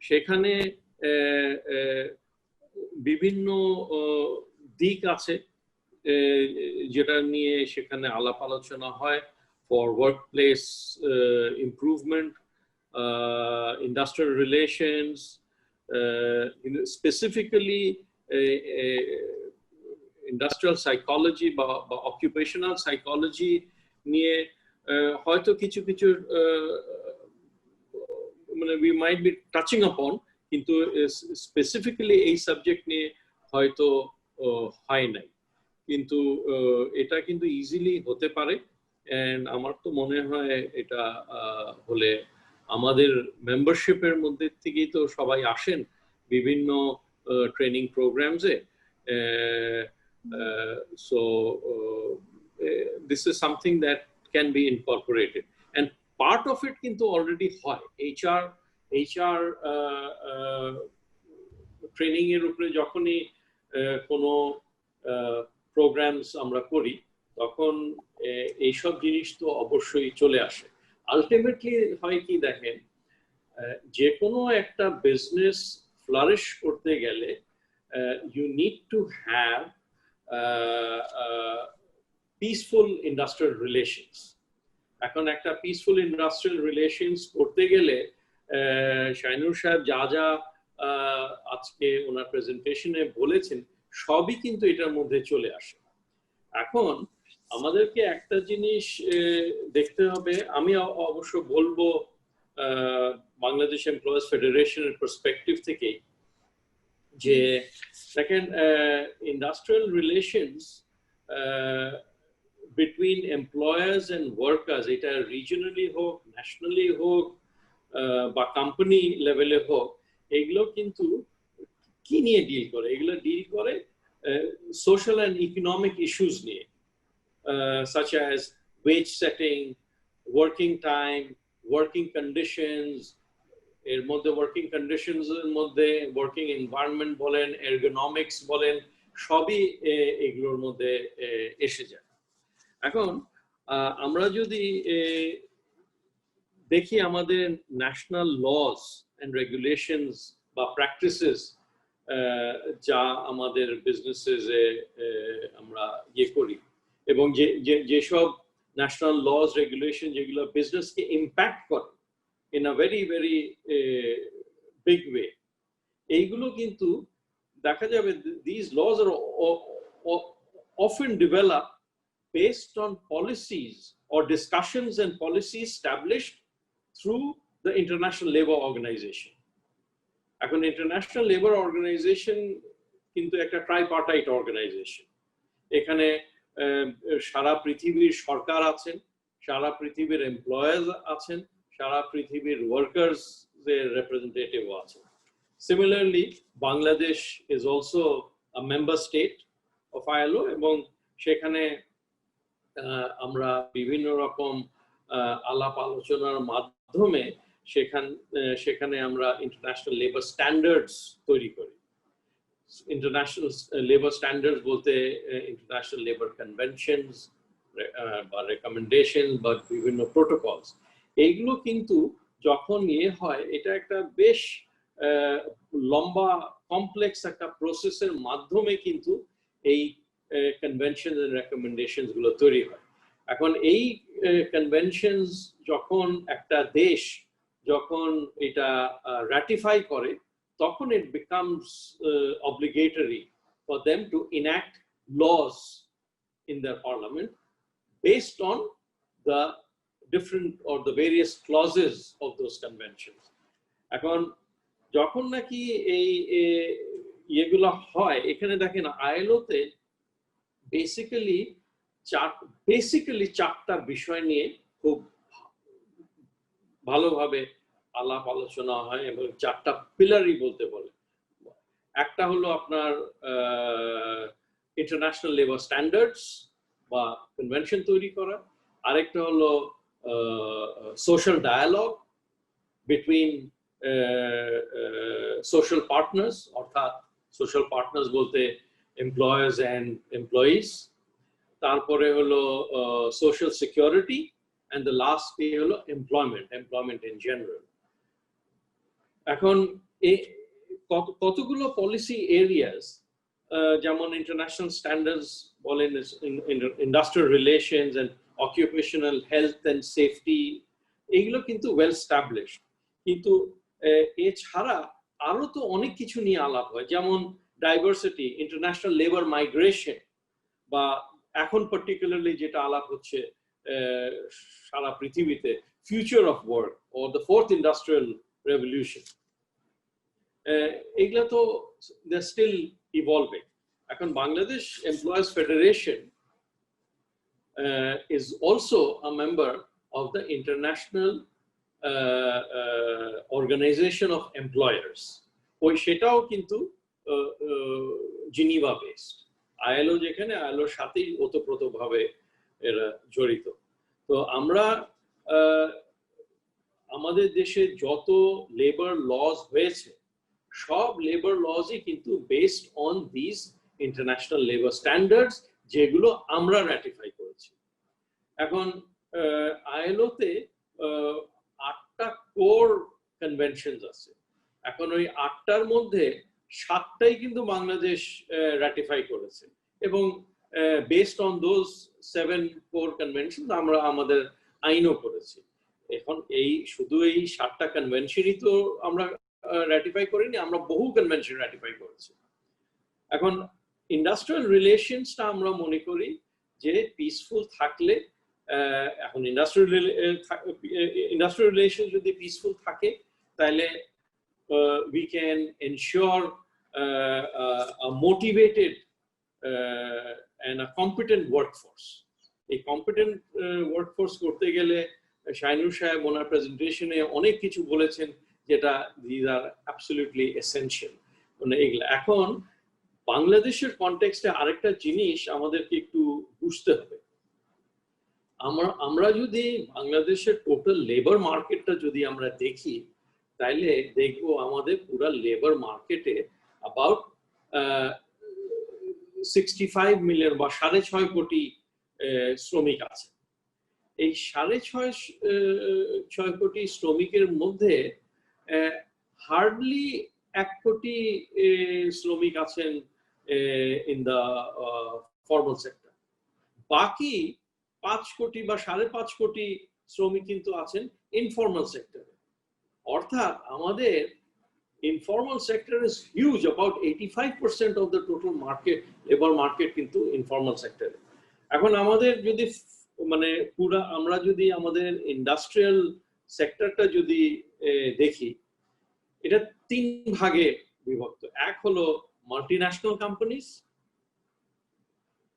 সেখানে বিভিন্ন দিক আছে যেটা নিয়ে সেখানে আলাপ আলোচনা হয়, for workplace improvement, industrial relations, specifically industrial psychology বা অকুপেশনাল সাইকোলজি নিয়ে হয়তো কিছু কিছু মানে we might be touching upon, কিন্তু স্পেসিফিক্যালি এই সাবজেক্ট নিয়ে হয়তো হয় নাই, কিন্তু এটা কিন্তু ইজিলি হতে পারে। এন্ড আমার তো মনে হয় এটা হলে আমাদের মেম্বারশিপের মধ্যে থেকেই তো সবাই আসেন বিভিন্ন training প্রোগ্রামসে। So this is something that can be incorporated, and part of it কিন্তু already হয়। HR ট্রেনিং এর উপরে যখনই কোনো প্রোগ্রামস আমরা করি তখন এইসব জিনিস তো অবশ্যই চলে আসে। আলটিমেটলি হয় কি দেখেন, যে কোনো একটা বিজনেস ফ্লারিশ করতে গেলে you need to have peaceful industrial relations. এখন একটা পিসফুল ইন্ডাস্ট্রিয়াল রিলেশনস করতে গেলে শাইনুর সাহেব যা যা আজকে ওনার প্রেজেন্টেশনে বলেছেন সবই কিন্তু এটার মধ্যে চলে আসে। এখন আমাদেরকে একটা জিনিস দেখতে হবে, আমি অবশ্য বলবো বাংলাদেশ এমপ্লয়ার্স ফেডারেশনের পার্সপেক্টিভ থেকে, যে দেখেন industrial relations between employers and workers, এটা রিজনালি হোক, ন্যাশনালি হোক বা কোম্পানি লেভেলে হোক, এগুলো কিন্তু কি নিয়ে ডিল করে? এগুলো ডিল করে সোশ্যাল অ্যান্ড ইকোনমিক ইস্যুস নিয়ে, such as wage setting, working time, working conditions, এর মধ্যে ওয়ার্কিং কন্ডিশনস এর মধ্যে ওয়ার্কিং এনভায়রনমেন্ট বলেন, এরগোনমিক্স বলেন, সবই এগুলোর মধ্যে এসে যায়। এখন আমরা যদি দেখি আমাদের ন্যাশনাল লস এন্ড রেগুলেশনস বা প্র্যাকটিসেস যা আমাদের বিজনেসে আমরা ইয়ে করি, এবং যেসব ন্যাশনাল লস রেগুলেশন যেগুলো বিজনেসকে ইম্প্যাক্ট করে in a very very big way, এইগুলো কিন্তু দেখা যাবে these laws are often developed based on policies or discussions and policies established through the International Labour Organization. এখন International Labour Organization কিন্তু একটা ট্রাইপার্টাইট organisation. এখানে সারা পৃথিবীর সরকার আছেন, সারা পৃথিবীর এমপ্লয়ার্স আছেন, সারা পৃথিবীর ওয়ার্কার্স এর রিপ্রেজেন্টেটিভ আছেন। Similarly, Bangladesh is also a member state of ILO, এবং সেখানে আমরা বিভিন্ন রকম আলাপ আলোচনার মাধ্যমে সেখানে আমরা ইন্টারন্যাশনাল লেবার স্ট্যান্ডার্ডস তৈরি করি। ইন্টারন্যাশনাল লেবার স্ট্যান্ডার্ডস বলতে ইন্টারন্যাশনাল লেবার কনভেনশনস বা রেকমেন্ডেশন বা বিভিন্ন প্রোটোকলস, এইগুলো কিন্তু যখন হয় এটা একটা বেশ লম্বা কমপ্লেক্স একটা প্রসেসের মাধ্যমে কিন্তু এই কনভেনশন এন্ড রেকমেন্ডেশনস গুলো তৈরি হয়। এখন এই কনভেনশনস যখন একটা দেশ যখন এটা রাটিফাই করে, তখন it becomes obligatory for them to enact laws in their parliament based on the different or the various clauses of those conventions. এখন যখন নাকি এই এগুলো হয়, এখানে দেখেন আইএলওতে বেসিক্যালি চারটা বিষয় নিয়ে খুব ভালোভাবে আলাপ আলোচনা হয়, এবং চারটা পিলারই বলতে বলে। একটা হলো আপনার ইন্টারন্যাশনাল লেবার স্ট্যান্ডার্ডস বা কনভেনশন তৈরি করা, আরেকটা হলো social dialogue between social partners, অর্থাৎ সোশ্যাল পার্টনার্স বলতে এমপ্লয়ার্স অ্যান্ড এমপ্লয়িজ, তারপরে হলো social security, and the last হলো employment in general. এখন কতগুলো পলিসি এরিয়াস যেমন ইন্টারন্যাশনাল স্ট্যান্ডার্ডস বলেন, industrial relations and occupational health and safety, এগুলো কিন্তু ওয়েল স্টাবলিশড। কিন্তু এছাড়া আরো তো অনেক কিছু নিয়ে আলাপ হয়, যেমন ডাইভার্সিটি, ইন্টারন্যাশনাল লেবার মাইগ্রেশন, বা এখন পার্টিকুলারলি যেটা আলাপ হচ্ছে সারা পৃথিবীতে, future of work or the fourth industrial revolution. এগুলা তো দে আর স্টিল ইভলভিং। এখন Bangladesh employers federation is also a member of the International Organization of Employers. ওই সেটাও কিন্তু জিনিভা বেসড। আইএলও যেখানে, আইএলওর সাথেই ওতপ্রোতভাবে এরা জড়িত। তো আমরা আমাদের দেশে যত লেবার লজ হয়েছে, সব লেবার লজই কিন্তু based on this international labour standards, যেগুলো আমরা র্যাটিফাই করেছি। এখন আইএলওতে 8টা কোর কনভেনশনস আছে। এখন ওই 8টার মধ্যে 7টাই কিন্তু বাংলাদেশ র্যাটিফাই করেছে, এবং based on those 7 core convention আমরা আমাদের আইনও করেছি। এখন এই শুধু এই 7টা কনভেনশনই তো আমরা র্যাটিফাই করিনি, আমরা বহু কনভেনশন র্যাটিফাই করেছি। এখন ইন্ডাস্ট্রিয়াল রিলেশনসটা আমরা মনে করি যে পিসফুল থাকলে, এখন ইন্ডাস্ট্রিয়াল রিলেশন যদি পিসফুল থাকে, তাহলে we can ensure a motivated and a competent workforce. এই কম্পিটেন্ট ওয়ার্কফোর্স করতে গেলে শাইনুর সাহেব ওনার প্রেজেন্টেশনে অনেক কিছু বলেছেন, যেটা these are absolutely essential. মানে এগুলা এখন বাংলাদেশের কনটেক্সটে আরেকটা জিনিস আমাদেরকে একটু বুঝতে হবে। আমরা যদি বাংলাদেশের টোটাল লেবার মার্কেটটা যদি আমরা দেখি, তাইলে দেখবো আমাদের পুরো লেবার মার্কেটে অ্যাবাউট 65 মিলিয়ন বা 6.5 কোটি শ্রমিক আছে। এই 6.5 কোটি শ্রমিকের মধ্যে হার্ডলি 1 কোটি শ্রমিক আছেন ইন দা ফর্মাল সেক্টর। বাকি 5 কোটি বা 5.5 কোটি শ্রমিক কিন্তু আছেন ইনফর্মাল সেক্টরে। অর্থাৎ আমাদের informal sector is huge, about 85% of the total market, labor market কিন্তু informal sector। এখন আমাদের যদি মানে পুরো আমরা যদি আমাদের ইন্ডাস্ট্রিয়াল সেক্টরটা যদি দেখি, এটা 3 ভাগে বিভক্ত। এক হলো multinational companies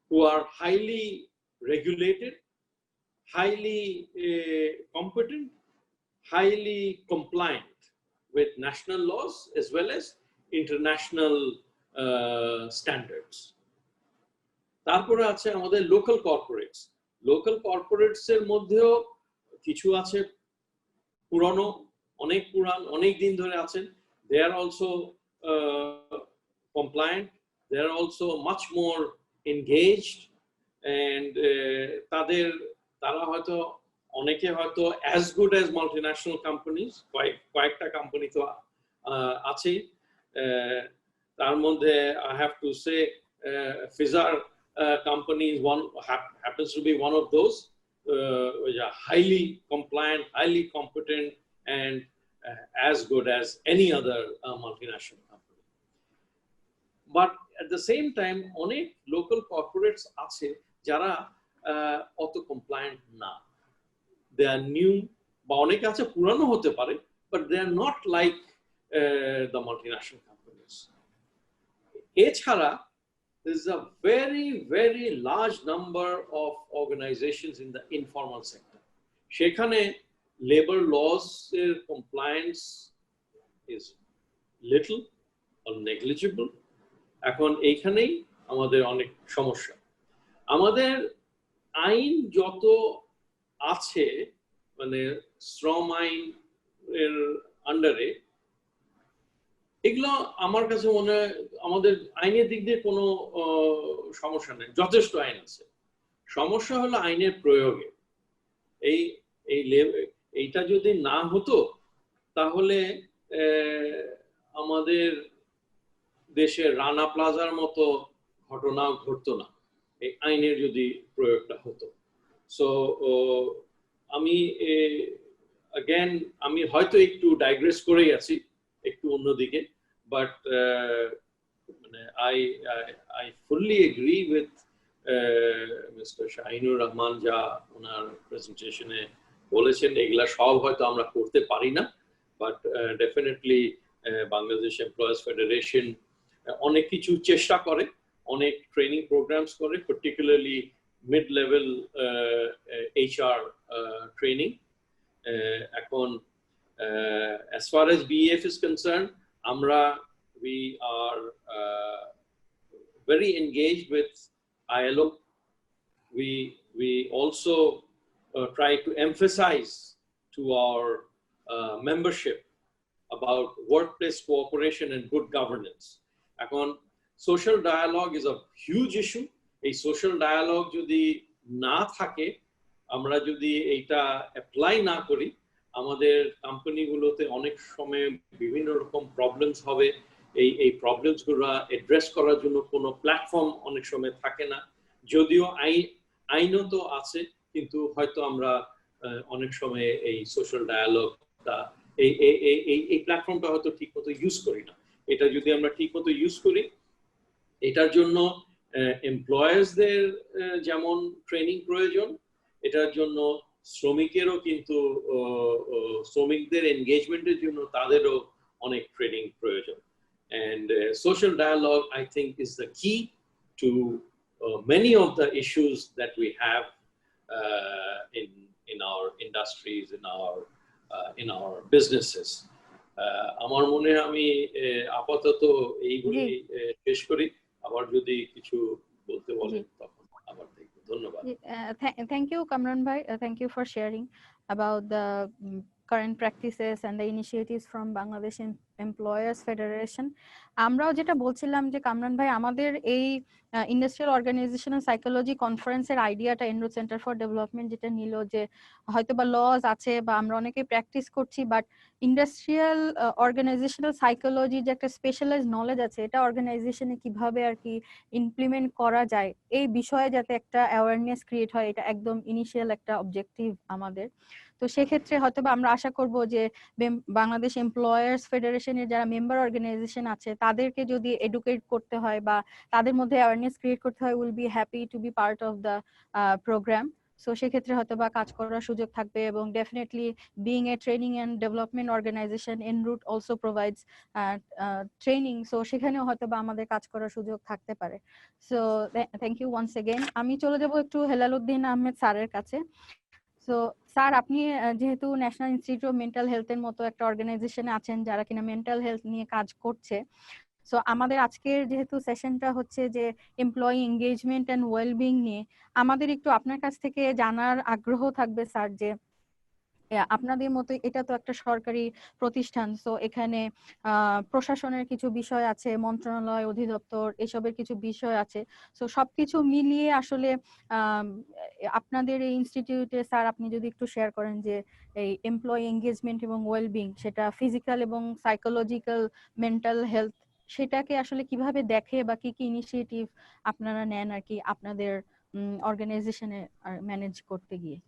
who are highly regulated, highly competent, highly compliant with national laws as well as international standards. তারপরে আছে আমাদের লোকাল কর্পোরেটস। লোকাল কর্পোরেটস এর মধ্যেও কিছু আছে পুরানো, অনেক দিন ধরে আছেন। They are also compliant, they are also much more engaged, and তারা হয়তো অনেকে হয়তো as good as multinational companies, কয়েকটা কোম্পানি তো আছে। তার মধ্যে I have to say Fizar company is happens to be one of those which are highly compliant, highly competent, and as good as any other multinational company. But at the same time অনেক local corporates আছে যারা অত compliant না। They are new, বা অনেকে আছে পুরানো হতে পারে, but they are not like the multinational companies. এছাড়া there is a very, very large number of organizations in the informal sector. সেখানে labor laws compliance is little or negligible. এখন এইখানেই আমাদের অনেক সমস্যা। আমাদের আইন যত আছে, মানে শ্রম আইন এর আন্ডারে, এগুলো আমার কাছে মনে হয় আমাদের আইনের দিক দিয়ে কোনো সমস্যা নেই, যথেষ্ট আইন আছে। সমস্যা হলো আইনের প্রয়োগে। এই এই এইটা যদি না হতো তাহলে আমাদের দেশের রানা প্লাজার মতো ঘটনা ঘটতো না, এই আইনের যদি প্রয়োগটা হতো। সো আমি again আমি হয়তো একটু ডাইগ্রেস করেই আছি, একটু অন্যদিকে, বাট মানে I fully agree with mister Shahinur Rahman যা ওনার প্রেজেন্টেশনে বলেছেন। এগুলা সব হয়তো আমরা করতে পারি না, but definitely Bangladesh employers federation অনেক কিছু চেষ্টা করে, অনেক ট্রেনিং প্রোগ্রামস করে, particularly mid level HR training. এখন as far as BEF is concerned, we are very engaged with ILO. We also try to emphasize to our membership about workplace cooperation and good governance. এখন social dialogue is a huge issue. এই social dialogue যদি না থাকে, আমরা যদি এইটা apply না করি, আমাদের কোম্পানিগুলোতে অনেক সময় বিভিন্ন রকম প্রবলেমস হবে। এই প্রবলেমসগুলো অ্যাড্রেস করার জন্য কোনো প্ল্যাটফর্ম অনেক সময় থাকে না, যদিও আইনও তো আছে, কিন্তু হয়তো আমরা অনেক সময় এই সোশ্যাল ডায়ালগটা এই প্ল্যাটফর্মটা হয়তো ঠিকমতো ইউজ করি না। এটা যদি আমরা ঠিকমতো ইউজ করি, এটার জন্য এমপ্লয়ার্সদের যেমন ট্রেনিং প্রয়োজন, এটার জন্য শ্রমিকেরও কিন্তু শ্রমিকদের এনগেজমেন্টের জন্য তাদেরও অনেক ট্রেনিং প্রয়োজন। And social dialogue, I think, is the key to many of the issues that we have in our industries, in our businesses. আমার মনে হয় আমি আপাতত এইগুলি শেষ করি, আবার যদি কিছু বলতে বলেন তখন আবার দেখব। ধন্যবাদ। Thank you, Kamran bhai. Thank you for sharing about the current practices and the initiatives from Bangladesh Employers Federation. আমরাও যেটা বলছিলাম যে কামরান ভাই, আমাদের এই ইন্ডাস্ট্রিয়াল অর্গানাইজেশনাল সাইকোলজি কনফারেন্সের আইডিয়াটা এনরো সেন্টার ফর ডেভেলপমেন্ট যেটা নিল, যে হয়তো বা লজ আছে বা আমরা অনেকে প্র্যাকটিস করছি, বাট ইন্ডাস্ট্রিয়াল অর্গানাইজেশনাল সাইকোলজি যে একটা স্পেশালাইজড নলেজ আছে, এটা অর্গানাইজেশনে কিভাবে আর কি ইমপ্লিমেন্ট করা যায় এই বিষয়ে যাতে একটা অ্যাওয়ারনেস ক্রিয়েট হয়, এটা একদম ইনিশিয়াল একটা অবজেক্টিভ আমাদের। তো সেক্ষেত্রে হয়তো আমরা আশা করব যে বাংলাদেশ এমপ্লয়ার্স ফেডারেশনের যারা মেম্বার অর্গানাইজেশন আছে তাদেরকে যদি এডুকেট করতে হয় বা তাদের মধ্যে অ্যাওয়ারনেস ক্রিয়েট করতে হয়, will be happy to be part of the programme. So সেক্ষেত্রে হয়তো বা কাজ করার সুযোগ থাকবে, এবং definitely being a training and development organisation, Enroute also provides training. So সেখানেও হয়তো বা আমাদের কাজ করার সুযোগ থাকতে পারে। So thank you once again. আমি চলে যাব একটু হেলালুদ্দিন আহমেদ স্যারের কাছে। সো স্যার, আপনি যেহেতু ন্যাশনাল ইনস্টিটিউট অফ মেন্টাল হেলথের মতো একটা অর্গানাইজেশনে আছেন যারা কিনা মেন্টাল হেলথ নিয়ে কাজ করছে, সো আমাদের আজকের যেহেতু সেশনটা হচ্ছে যে এমপ্লয়ি এঙ্গেজমেন্ট অ্যান্ড ওয়েলবিং নিয়ে, আমাদের একটু আপনার কাছ থেকে জানার আগ্রহ থাকবে স্যার যে আপনাদের মতো এটা তো একটা সরকারি প্রতিষ্ঠান, সো এখানে প্রশাসনের কিছু বিষয় আছে, মন্ত্রণালয়, অধিদপ্তর, এসবের কিছু বিষয় আছে। সো সবকিছু মিলিয়ে আসলে আপনাদের এই ইনস্টিটিউটে স্যার আপনি যদি একটু শেয়ার করেন যে এই এমপ্লয়ি এঙ্গেজমেন্ট এবং ওয়েলবিং, সেটা ফিজিক্যাল এবং সাইকোলজিক্যাল মেন্টাল হেলথ, সেটাকে আসলে কিভাবে দেখে বা কি কি ইনিশিয়েটিভ আপনারা নেন আর কি আপনাদের অর্গানাইজেশনে ম্যানেজ করতে গিয়ে।